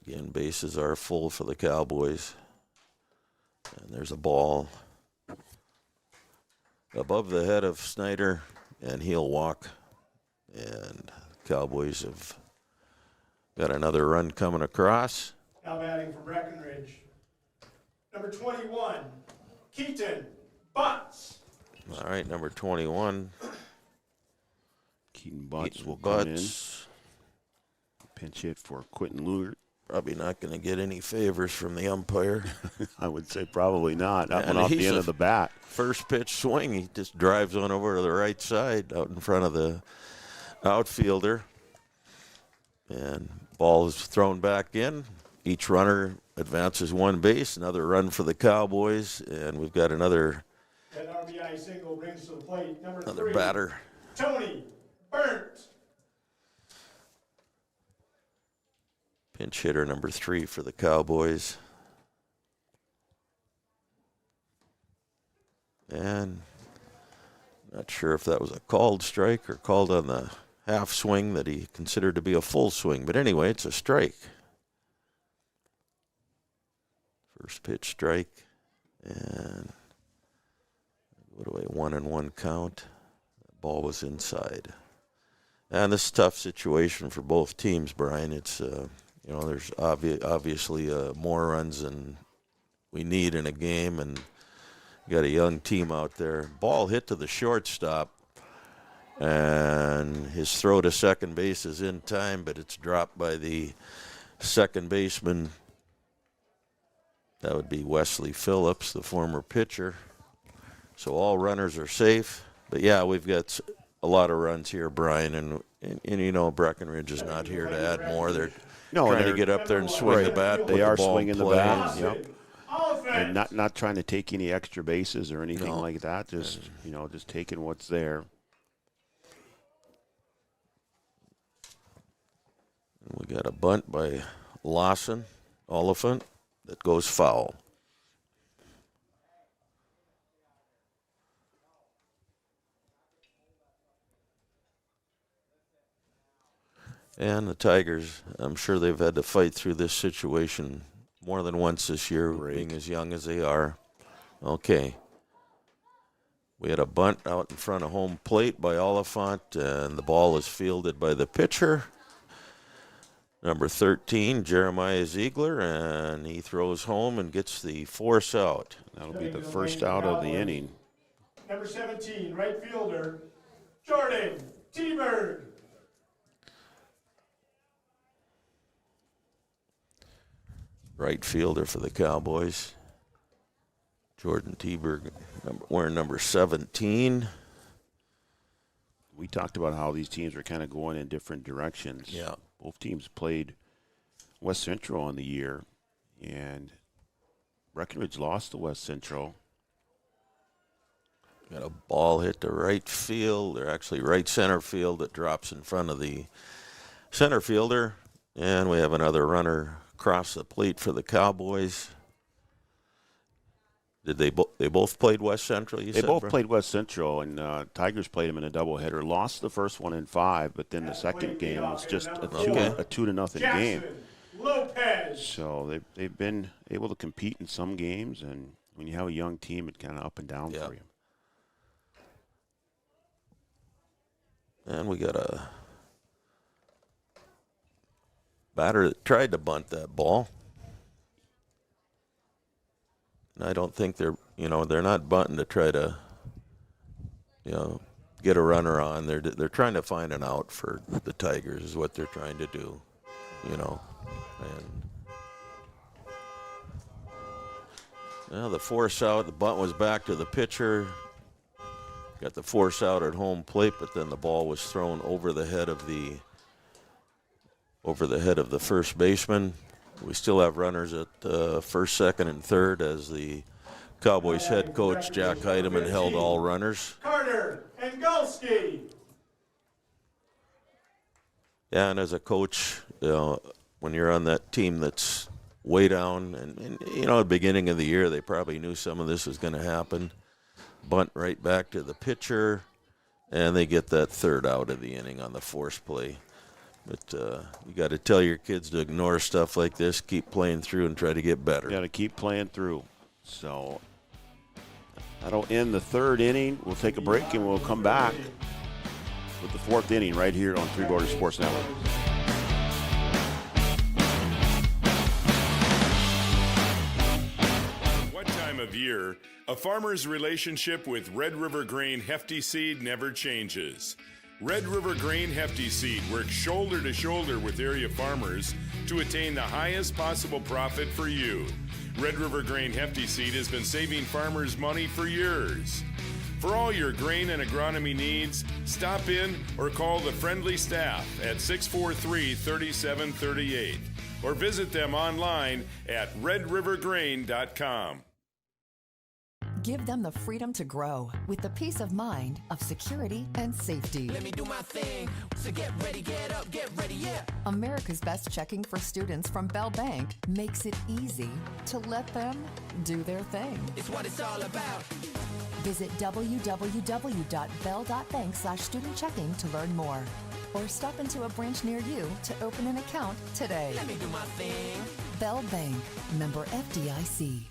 Again, bases are full for the Cowboys. And there's a ball above the head of Snyder, and he'll walk. And Cowboys have got another run coming across. Now batting for Breckenridge, number 21, Keaton Butts. All right, number 21. Keaton Butts will come in. Pinch hit for Quentin Luger. Probably not going to get any favors from the umpire. I would say probably not. That one off the end of the bat. First pitch swing, he just drives on over to the right side out in front of the outfielder. And ball is thrown back in. Each runner advances one base. Another run for the Cowboys. And we've got another RBI single brings to the plate, number another 3, batter. Tony Burnt. Pinch hitter number 3 for the Cowboys. And not sure if that was a called strike or called on the half swing that he considered to be a full swing. But anyway, it's a strike. First pitch strike. And what do I, 1-1 count. The ball was inside. And this is a tough situation for both teams, Brian. It's there's obviously more runs than we need in a game, and you got a young team out there. Ball hit to the shortstop, and his throw to second base is in time, but it's dropped by the second baseman. That would be Wesley Phillips, the former pitcher. So all runners are safe. But, yeah, we've got a lot of runs here, Brian, and Breckenridge is not here to add more. They're trying to get up there and swing the bat. They are swinging the bat. Yep. And not trying to take any extra bases or anything like that. Just taking what's there. We got a bunt by Oliphant that goes foul. And the Tigers, I'm sure they've had to fight through this situation more than once this year, being as young as they are. Okay. We had a bunt out in front of home plate by Oliphant, and the ball is fielded by the pitcher, number 13, Jeremiah Ziegler, and he throws home and gets the force out. That'll be the first out of the inning. Number 17, right fielder, Jordan T-Bird. Right fielder for the Cowboys, Jordan T-Bird, wearing number 17. We talked about how these teams are kind of going in different directions. Yeah. Both teams played West Central on the year, and Breckenridge lost to West Central. Got a ball hit to right field, or actually right center field, that drops in front of the center fielder. And we have another runner across the plate for the Cowboys. Did they both played West Central? They both played West Central, and Tigers played them in a doubleheader. Lost the first one in 5, but then the second game was just a 2-0 game. Lopez. So they've been able to compete in some games, and when you have a young team, it's kind of up and down for you. And we got a batter that tried to bunt that ball. And I don't think they're not bunting to try to, get a runner on. They're trying to find an out for the Tigers is what they're trying to do, And the force out, the bunt was back to the pitcher. Got the force out at home plate, but then the ball was thrown over the head of the first baseman. We still have runners at first, second, and third as the Cowboys head coach, Jack Heidemann, held all runners. Carter and Gulski. Yeah, and as a coach, when you're on that team that's way down, and at the beginning of the year, they probably knew some of this was going to happen. Bunt right back to the pitcher, and they get that third out of the inning on the force play. But you got to tell your kids to ignore stuff like this, keep playing through, and try to get better. Got to keep playing through. So that'll end the third inning. We'll take a break, and we'll come back with the fourth inning right here on Three Borders Sports Network. What time of year, a farmer's relationship with Red River Grain Hefty Seed never changes. Red River Grain Hefty Seed works shoulder to shoulder with area farmers to attain the highest possible profit for you. Red River Grain Hefty Seed has been saving farmers money for years. For all your grain and agronomy needs, stop in or call the friendly staff at 643-3738 or visit them online at redrivergrain.com. Give them the freedom to grow with the peace of mind of security and safety. Let me do my thing. So get ready, get up, get ready, yeah. America's Best Checking for Students from Bell Bank makes it easy to let them do their thing. It's what it's all about. Visit www.bell.bank/student-checking to learn more. Or stop into a branch near you to open an account today. Let me do my thing. Bell Bank, member FDIC.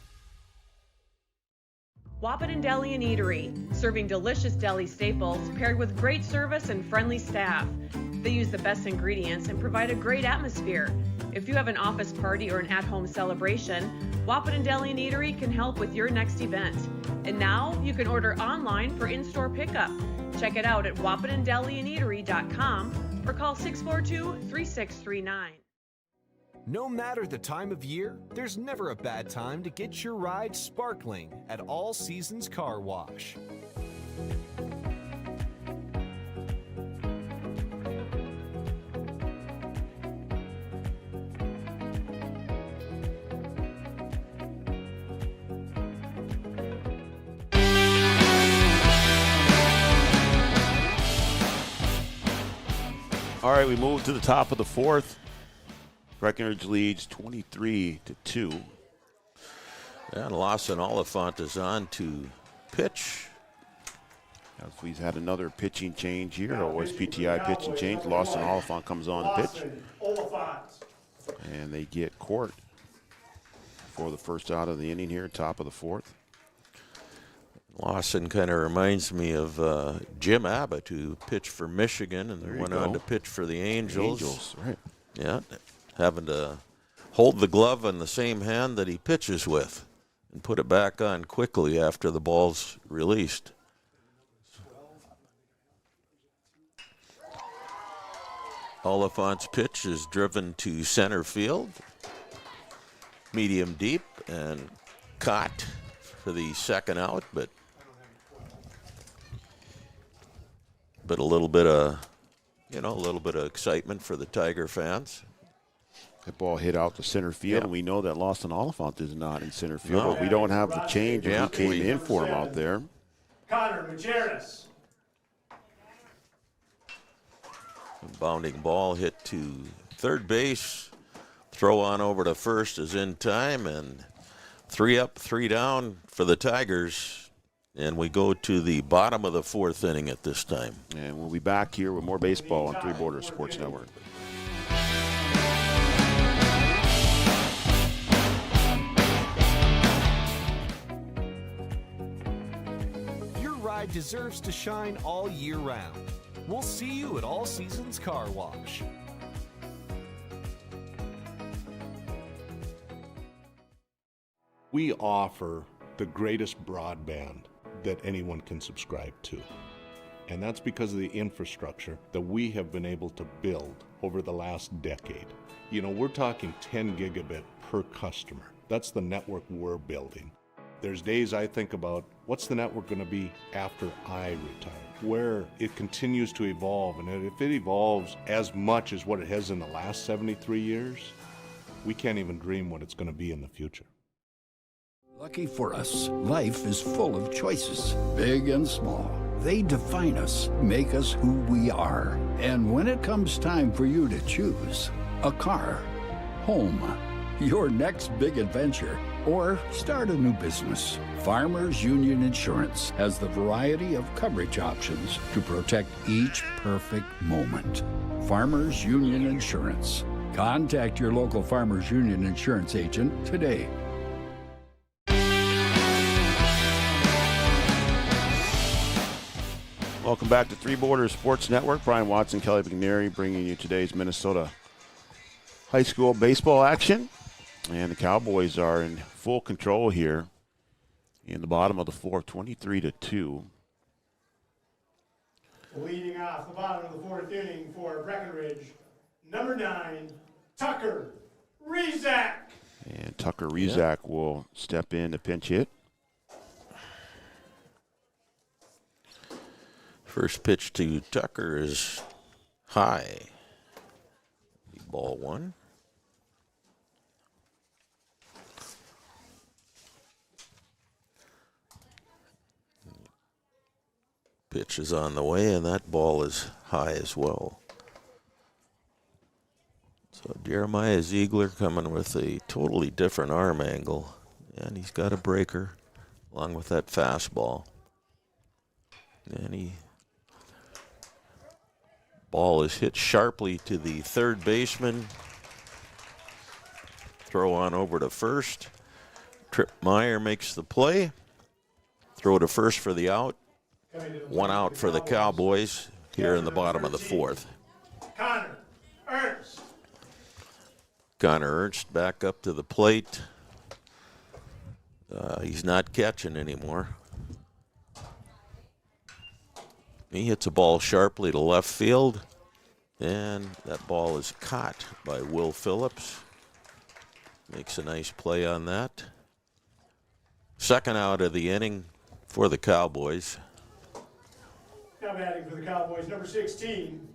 Wahpeton Deli and Eatery, serving delicious deli staples paired with great service and friendly staff. They use the best ingredients and provide a great atmosphere. If you have an office party or an at-home celebration, Wahpeton Deli and Eatery can help with your next event. And now you can order online for in-store pickup. Check it out at wahpetondeliandeatery.com or call 642-3639. No matter the time of year, there's never a bad time to get your ride sparkling at All Seasons Car Wash. All right, we move to the top of the fourth. Breckenridge leads 23-2. And Lawson Oliphant is on to pitch. We've had another pitching change here. OSPTI pitching change. Lawson Oliphant comes on to pitch. And they get Court for the first out of the inning here, top of the fourth. Lawson kind of reminds me of Jim Abbott, who pitched for Michigan and then went on to pitch for the Angels. Angels, right. Yeah, having to hold the glove in the same hand that he pitches with and put it back on quickly after the ball's released. Oliphant's pitch is driven to center field, medium deep, and caught for the second out, but a little bit of, a little bit of excitement for the Tiger fans. That ball hit out to center field, and we know that Lawson Oliphant is not in center field, but we don't have the change who came in for him out there. Connor Majerus. Bounding ball hit to third base. Throw on over to first is in time, and 3 up, 3 down for the Tigers. And we go to the bottom of the fourth inning at this time. And we'll be back here with more baseball on Three Borders Sports Network. Your ride deserves to shine all year round. We'll see you at All Seasons Car Wash. We offer the greatest broadband that anyone can subscribe to. And that's because of the infrastructure that we have been able to build over the last decade. We're talking 10 gigabit per customer. That's the network we're building. There's days I think about, what's the network going to be after I retire? Where it continues to evolve, and if it evolves as much as what it has in the last 73 years, we can't even dream what it's going to be in the future. Lucky for us, life is full of choices, big and small. They define us, make us who we are. And when it comes time for you to choose a car, home, your next big adventure, or start a new business, Farmers Union Insurance has the variety of coverage options to protect each perfect moment. Farmers Union Insurance. Contact your local Farmers Union Insurance agent today. Welcome back to Three Borders Sports Network. Brian Watson, Kelly McNary bringing you today's Minnesota high school baseball action. And the Cowboys are in full control here in the bottom of the fourth, 23-2. Leading off the bottom of the fourth inning for Breckenridge, number 9, Tucker Rezak. And Tucker Rezak will step in to pinch hit. First pitch to Tucker is high. Ball 1. Pitch is on the way, and that ball is high as well. So Jeremiah Ziegler coming with a totally different arm angle, and he's got a breaker along with that fastball. And ball is hit sharply to the third baseman. Throw on over to first. Tripp Meyer makes the play. Throw to first for the out. 1 out for the Cowboys here in the bottom of the fourth. Connor Ernst. Connor Ernst back up to the plate. He's not catching anymore. He hits a ball sharply to left field, and that ball is caught by Will Phillips. Makes a nice play on that. Second out of the inning for the Cowboys. Now batting for the Cowboys, number 16,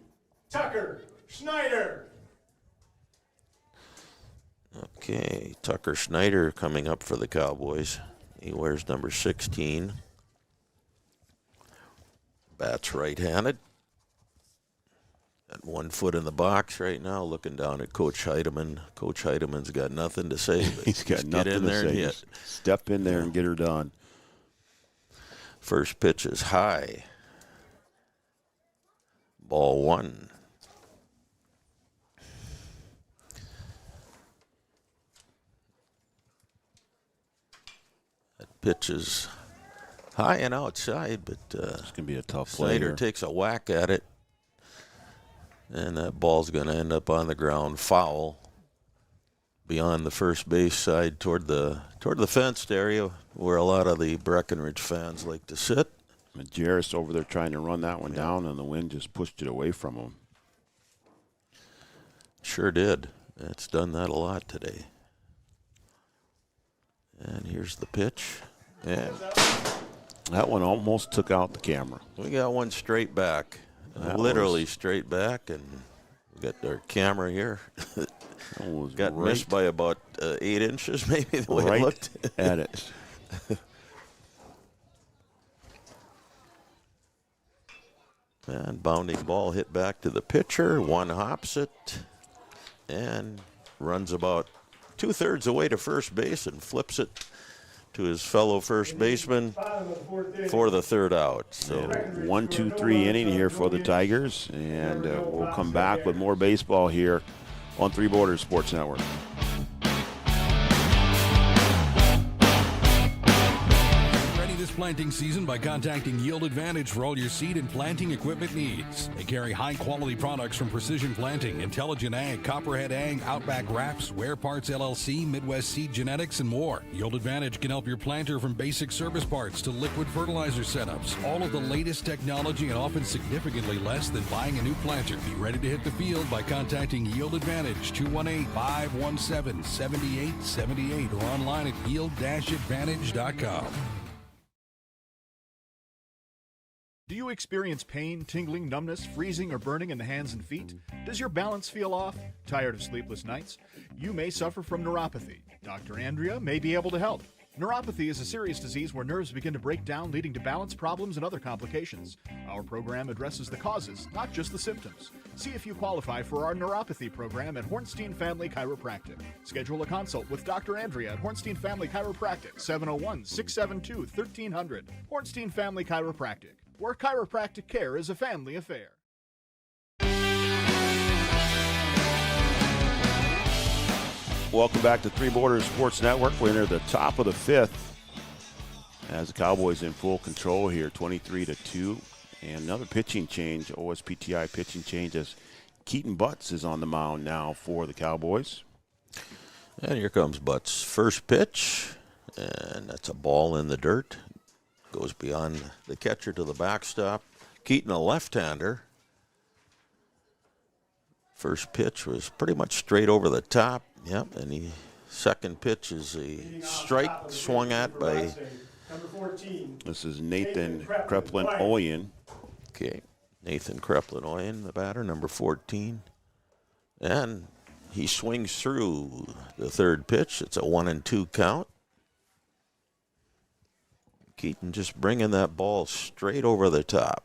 Tucker Schneider. Okay, Tucker Schneider coming up for the Cowboys. He wears number 16. Bats right-handed. Got 1 foot in the box right now, looking down at Coach Heidemann. Coach Heidemann's got nothing to say. But He's got nothing to say. Just step in there and get her done. First pitch is high. Ball 1. That pitch is high and outside, but it's going to be a tough play. Snyder takes a whack at it, and that ball's going to end up on the ground foul beyond the first base side toward the fenced area where a lot of the Breckenridge fans like to sit. Majerus over there trying to run that one down, and the wind just pushed it away from him. Sure did. It's done that a lot today. And here's the pitch. And that one almost took out the camera. We got one straight back, literally straight back, and we got our camera here. Got missed by about 8 inches, maybe, the way it looked. At it. And bounding ball hit back to the pitcher. One hops it and runs about 2/3 away to first base and flips it to his fellow first baseman for the third out. So 1, 2, 3 inning here for the Tigers, and we'll come back with more baseball here on Three Borders Sports Network. Planting season by contacting Yield Advantage for all your seed and planting equipment needs. They carry high-quality products from Precision Planting, Intelligent Ag, Copperhead Ag, Outback Wraps, Wear Parts LLC, Midwest Seed Genetics, and more. Yield Advantage can help your planter from basic service parts to liquid fertilizer setups. All of the latest technology and often significantly less than buying a new planter. Be ready to hit the field by contacting Yield Advantage, 218-517-7878, or online at yield-advantage.com. Do you experience pain, tingling, numbness, freezing, or burning in the hands and feet? Does your balance feel off? Tired of sleepless nights? You may suffer from neuropathy. Dr. Andrea may be able to help. Neuropathy is a serious disease where nerves begin to break down, leading to balance problems and other complications. Our program addresses the causes, not just the symptoms. See if you qualify for our neuropathy program at Hornstein Family Chiropractic. Schedule a consult with Dr. Andrea at Hornstein Family Chiropractic, 701-672-1300. Hornstein Family Chiropractic, where chiropractic care is a family affair. Welcome back to Three Borders Sports Network. We enter the top of the fifth as the Cowboys in full control here, 23-2. And another pitching change, OSPTI pitching change, as Keaton Butts is on the mound now for the Cowboys. And here comes Butts' first pitch, and that's a ball in the dirt. Goes beyond the catcher to the backstop. Keaton, a left-hander. First pitch was pretty much straight over the top. Yep, and the second pitch is a strike swung at by... This is Nathan Kreplin-Oyen. Okay, Nathan Kreplin-Oyen, the batter, number 14. And he swings through the third pitch. It's a 1-2 count. Keaton just bringing that ball straight over the top.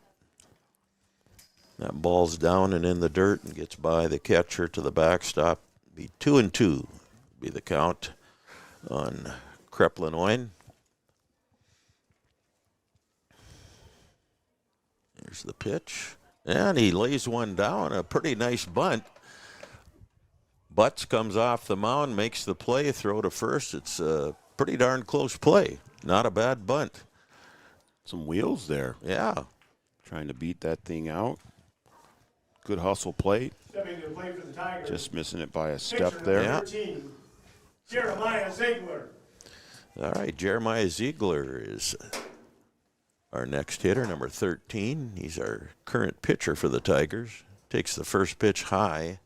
That ball's down and in the dirt and gets by the catcher to the backstop. Be 2-2, be the count on Kreplin-Oyen. Here's the pitch. And he lays one down, a pretty nice bunt. Butts comes off the mound, makes the play, throw to first. It's a pretty darn close play. Not a bad bunt. Some wheels there. Yeah. Trying to beat that thing out. Good hustle play. Stepping to the plate for the Tigers. Just missing it by a step there. Yeah. 13, Jeremiah Ziegler. All right, Jeremiah Ziegler is our next hitter, number 13. He's our current pitcher for the Tigers. Takes the first pitch high.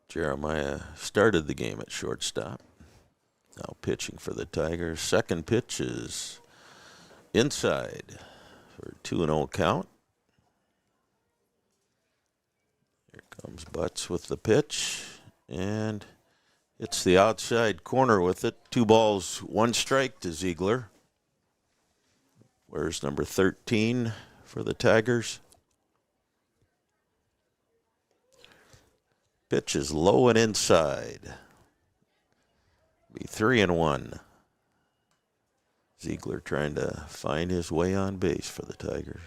Jeremiah started the game at shortstop. Now pitching for the Tigers. Second pitch is inside for a 2-0 count. Here comes Butts with the pitch, and it's the outside corner with it. 2 balls, 1 strike to Ziegler. Where's number 13 for the Tigers? Pitch is low and inside. Be 3-1. Ziegler trying to find his way on base for the Tigers.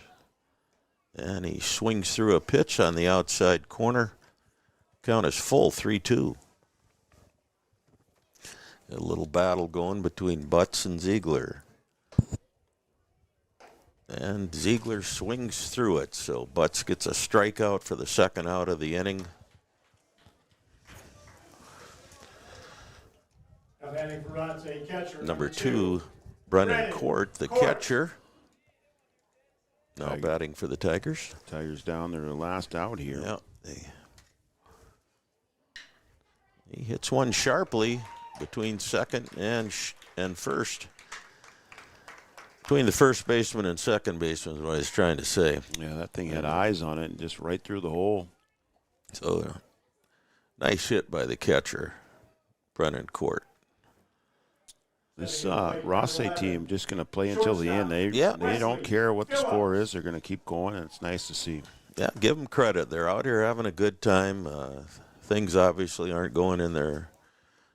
And he swings through a pitch on the outside corner. Count is full, 3-2. A little battle going between Butts and Ziegler. And Ziegler swings through it, so Butts gets a strikeout for the second out of the inning. Now batting for Rothsay, catcher. Number 2, Brennan Court, the catcher. Now batting for the Tigers. Tigers down their last out here. Yeah, he hits one sharply between second and first. Between the first baseman and second baseman is what I was trying to say. Yeah, that thing had eyes on it and just right through the hole. So, nice hit by the catcher, Brennan Court. This Rothsay team just going to play until the end. They don't care what the score is. They're going to keep going, and it's nice to see. Yeah, give them credit. They're out here having a good time. Things obviously aren't going in their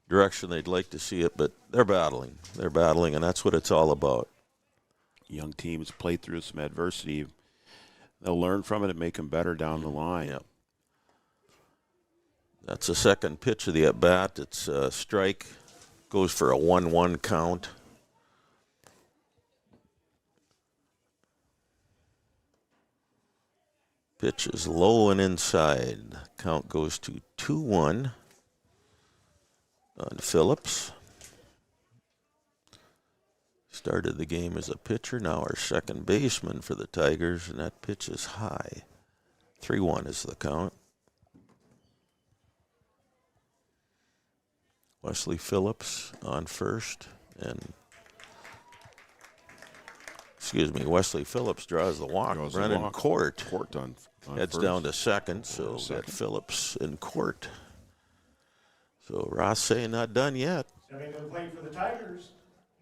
direction they'd like to see it, but they're battling. They're battling, and that's what it's all about. Young teams play through some adversity. They'll learn from it and make them better down the line. Yep. That's the second pitch of the at-bat. It's a strike. Goes for a 1-1 count. Pitch is low and inside. Count goes to 2-1 on Phillips. Started the game as a pitcher, now our second baseman for the Tigers, and that pitch is high. 3-1 is the count. Wesley Phillips on first, and Wesley Phillips draws the walk. Brennan Court on heads first. Down to second, so got Phillips and Court. So Rothsay not done yet. Stepping to the plate for the Tigers,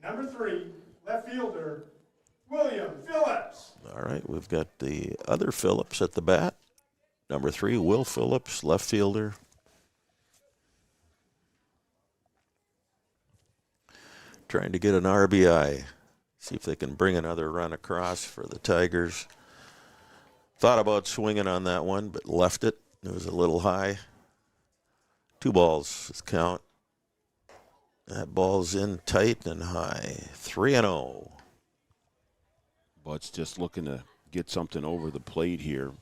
number 3, left fielder, William Phillips. All right, we've got the other Phillips at the bat. Number 3, Will Phillips, left fielder. Trying to get an RBI. See if they can bring another run across for the Tigers. Thought about swinging on that one, but left it. It was a little high. 2 balls count. That ball's in tight and high. 3-0. Butts just looking to get something over the plate here.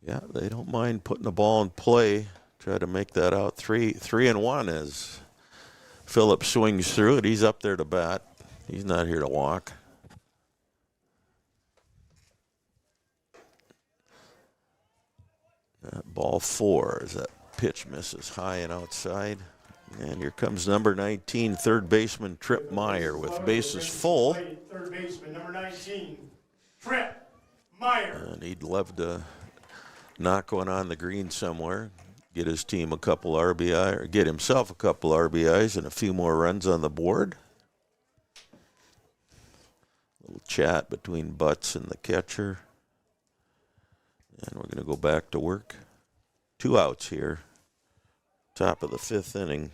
Yeah, they don't mind putting the ball in play. Try to make that out. 3-1 as Phillips swings through it. He's up there to bat. He's not here to walk. Ball 4 as that pitch misses high and outside. And here comes number 19, third baseman Trip Meyer with bases full. Third baseman, number 19, Trip Meyer. And he'd love to knock one on the green somewhere, get his team a couple RBI, or get himself a couple RBIs and a few more runs on the board. A little chat between Butts and the catcher. And we're going to go back to work. 2 outs here. Top of the 5th inning.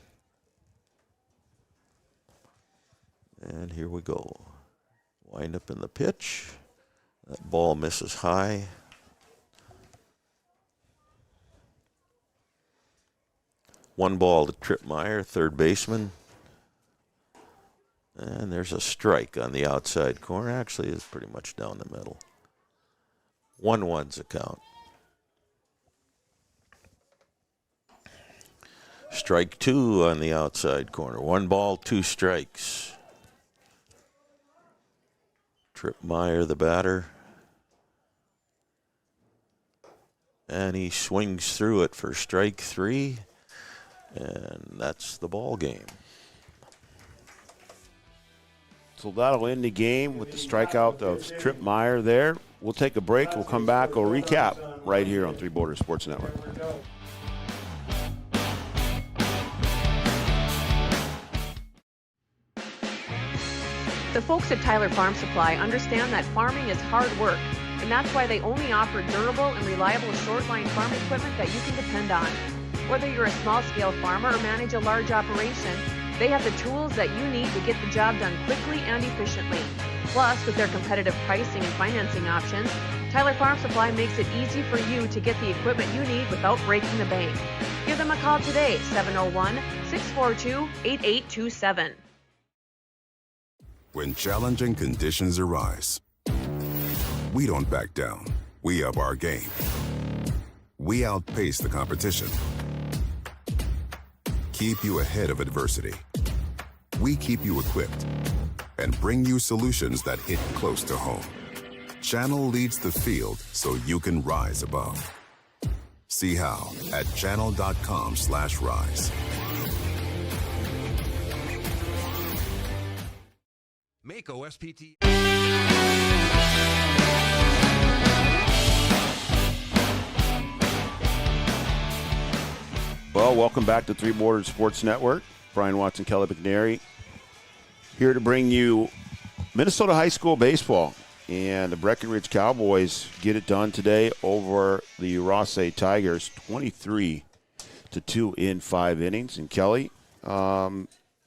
And here we go. Wind up in the pitch. That ball misses high. One ball to Trip Meyer, third baseman. And there's a strike on the outside corner. Actually, it's pretty much down the middle. 1-1's a count. Strike 2 on the outside corner. 1 ball, 2 strikes. Trip Meyer, the batter. And he swings through it for strike 3. And that's the ball game. So that'll end the game with the strikeout of Trip Meyer there. We'll take a break. We'll come back. We'll recap right here on Three Borders Sports Network. The folks at Tyler Farm Supply understand that farming is hard work, and that's why they only offer durable and reliable short-line farm equipment that you can depend on. Whether you're a small-scale farmer or manage a large operation, they have the tools that you need to get the job done quickly and efficiently. Plus, with their competitive pricing and financing options, Tyler Farm Supply makes it easy for you to get the equipment you need without breaking the bank. Give them a call today, 701-642-8827. When challenging conditions arise, we don't back down. We up our game. We outpace the competition. Keep you ahead of adversity. We keep you equipped and bring you solutions that hit close to home. Channel leads the field so you can rise above. See how at channel.com/rise. Mako SPT. Well, welcome back to Three Borders Sports Network. Brian Watson, Kelly McNary, here to bring you Minnesota high school baseball. And the Breckenridge Cowboys get it done today over the Rothsay Tigers, 23-2 in 5 innings. And Kelly,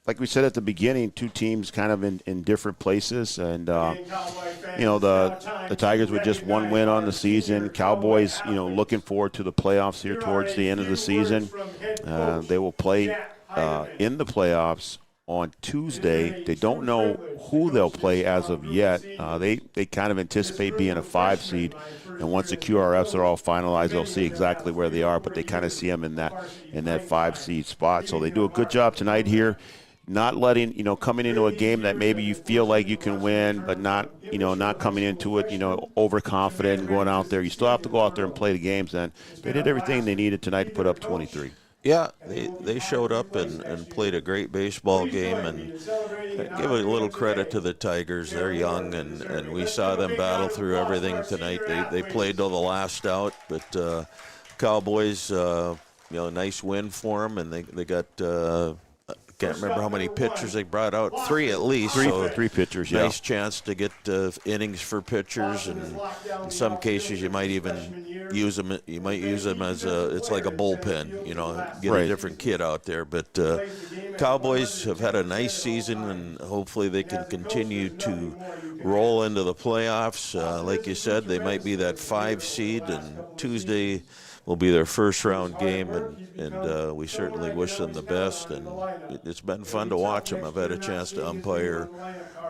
like we said at the beginning, 2 teams kind of in different places. And, the Tigers with just 1 win on the season. Cowboys, looking forward to the playoffs here towards the end of the season. They will play in the playoffs on Tuesday. They don't know who they'll play as of yet. They kind of anticipate being a 5 seed. And once the QRFs are all finalized, they'll see exactly where they are. But they kind of see them in that 5 seed spot. So they do a good job tonight here. Not letting, coming into a game that maybe you feel like you can win, but not coming into it, overconfident and going out there. You still have to go out there and play the games. And they did everything they needed tonight to put up 23. Yeah, they showed up and played a great baseball game, and give a little credit to the Tigers. They're young, and we saw them battle through everything tonight. They played till the last out, but Cowboys, nice win for them, and they got can't remember how many pitchers they brought out. 3 at least. Three pitchers, yeah. Nice chance to get innings for pitchers, and in some cases you might even use them. You might use them as it's like a bullpen. Get a different kid out there. But Cowboys have had a nice season, and hopefully they can continue to roll into the playoffs. Like you said, they might be that 5 seed, and Tuesday will be their first round game, and we certainly wish them the best. And it's been fun to watch them. I've had a chance to umpire,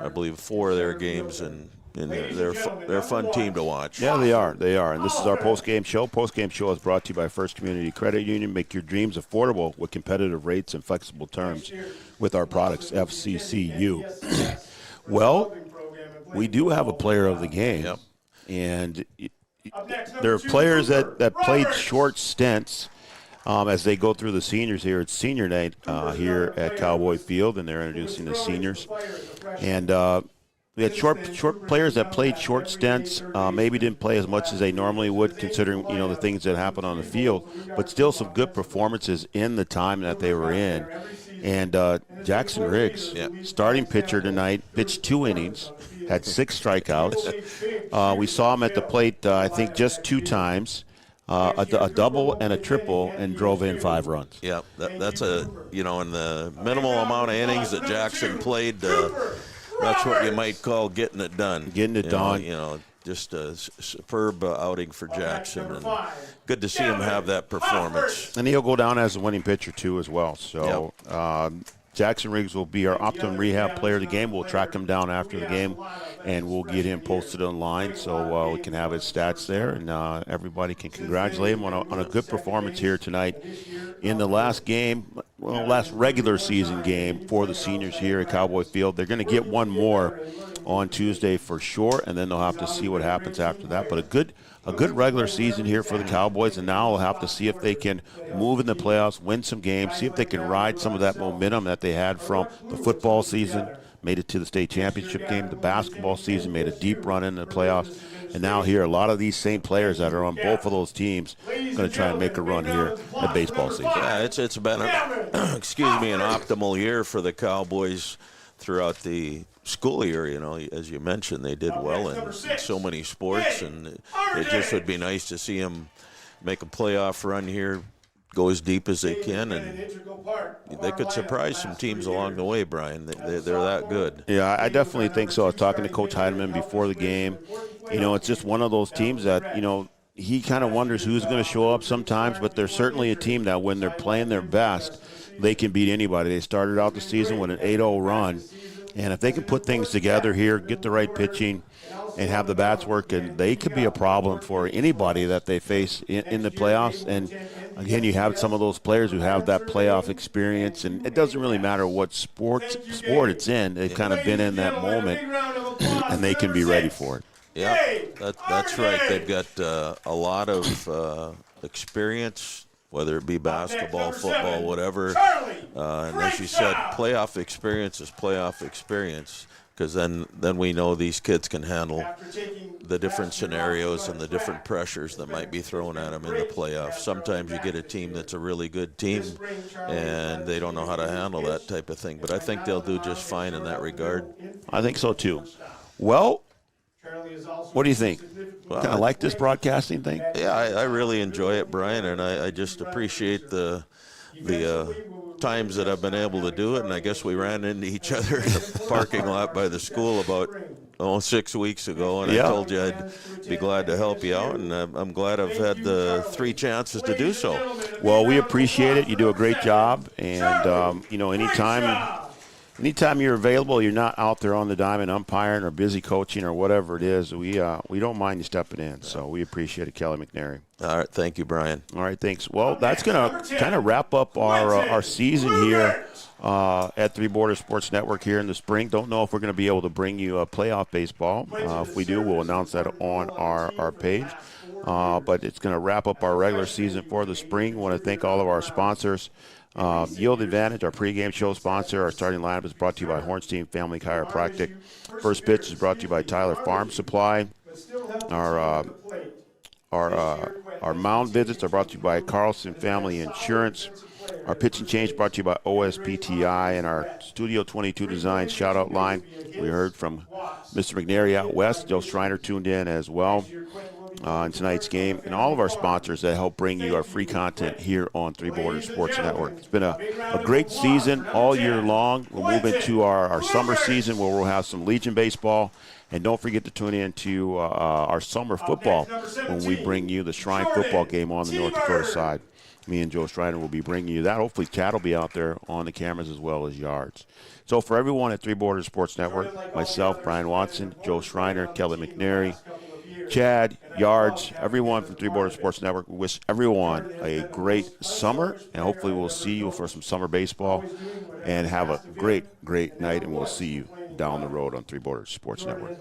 I believe, 4 of their games, and they're a fun team to watch. Yeah, they are. They are. And this is our post-game show. Post-game show is brought to you by First Community Credit Union. Make your dreams affordable with competitive rates and flexible terms with our products, FCCU. Well, we do have a player of the game. Yep. And there are players that played short stints as they go through the seniors here. It's senior night here at Cowboy Field, and they're introducing the seniors. And we had short players that played short stints, maybe didn't play as much as they normally would, considering the things that happen on the field, but still some good performances in the time that they were in. And Jackson Riggs, starting pitcher tonight, pitched 2 innings, had 6 strikeouts. We saw him at the plate, I think, just 2 times. A double and a triple, and drove in 5 runs. Yeah, that's in the minimal amount of innings that Jackson played, that's what you might call getting it done. Getting it done. Just a superb outing for Jackson, and good to see him have that performance. And he'll go down as a winning pitcher, too, as well. So Jackson Riggs will be our Optimum Rehab Player of the Game. We'll track him down after the game, and we'll get him posted online so we can have his stats there, and everybody can congratulate him on a good performance here tonight in the last game, last regular season game for the seniors here at Cowboy Field. They're going to get one more on Tuesday for sure, and then they'll have to see what happens after that. But a good regular season here for the Cowboys, and now we'll have to see if they can move in the playoffs, win some games, see if they can ride some of that momentum that they had from the football season, made it to the state championship game, the basketball season, made a deep run in the playoffs, and now here a lot of these same players that are on both of those teams going to try and make a run here at baseball season. Yeah, it's been an optimal year for the Cowboys throughout the school year. As you mentioned, they did well in so many sports, and it just would be nice to see them make a playoff run here, go as deep as they can, and they could surprise some teams along the way, Brian. They're that good. Yeah, I definitely think so. I was talking to Coach Heidemann before the game. It's just one of those teams that, he kind of wonders who's going to show up sometimes, but they're certainly a team that when they're playing their best, they can beat anybody. They started out the season with an 8-0 run. And if they can put things together here, get the right pitching, and have the bats working, they could be a problem for anybody that they face in the playoffs. And, again, you have some of those players who have that playoff experience, and it doesn't really matter what sport it's in. They've kind of been in that moment, and they can be ready for it. Yeah, that's right. They've got a lot of experience, whether it be basketball, football, whatever. And as you said, playoff experience is playoff experience, because then we know these kids can handle the different scenarios and the different pressures that might be thrown at them in the playoffs. Sometimes you get a team that's a really good team, and they don't know how to handle that type of thing. But I think they'll do just fine in that regard. I think so, too. Well, what do you think? Kind of like this broadcasting thing? Yeah, I really enjoy it, Brian, and I just appreciate the times that I've been able to do it. And I guess we ran into each other in the parking lot by the school about 6 weeks ago, and I told you I'd be glad to help you out, and I'm glad I've had the 3 chances to do so. Well, we appreciate it. You do a great job, and anytime you're available, you're not out there on the diamond umpiring or busy coaching or whatever it is, we don't mind you stepping in. So we appreciate it, Kelly McNary. All right. Thank you, Brian. All right. Thanks. Well, that's going to kind of wrap up our season here at Three Borders Sports Network here in the spring. Don't know if we're going to be able to bring you a playoff baseball. If we do, we'll announce that on our page. But it's going to wrap up our regular season for the spring. I want to thank all of our sponsors. Yield Advantage, our pregame show sponsor. Our starting lineup is brought to you by Hornstein Family Chiropractic. First pitch is brought to you by Tyler Farm Supply. Our mound visits are brought to you by Carlson Family Insurance. Our pitch and change brought to you by OSPTI, and our Studio 22 Design shout-out line. We heard from Mr. McNary out west. Joe Schreiner tuned in as well. in tonight's game, and all of our sponsors that help bring you our free content here on Three Borders Sports Network. It's been a great season all year long. We'll move into our summer season where we'll have some Legion baseball. And don't forget to tune in to our summer football when we bring you the Shrine football game on the North Dakota side. Me and Joe Schreiner will be bringing you that. Hopefully Chad will be out there on the cameras as well as Yards. So for everyone at Three Borders Sports Network, myself, Brian Watson, Joe Schreiner, Kelly McNary, Chad, Yards, everyone from Three Borders Sports Network, we wish everyone a great summer, and hopefully we'll see you for some summer baseball, and have a great, great night, and we'll see you down the road on Three Borders Sports Network.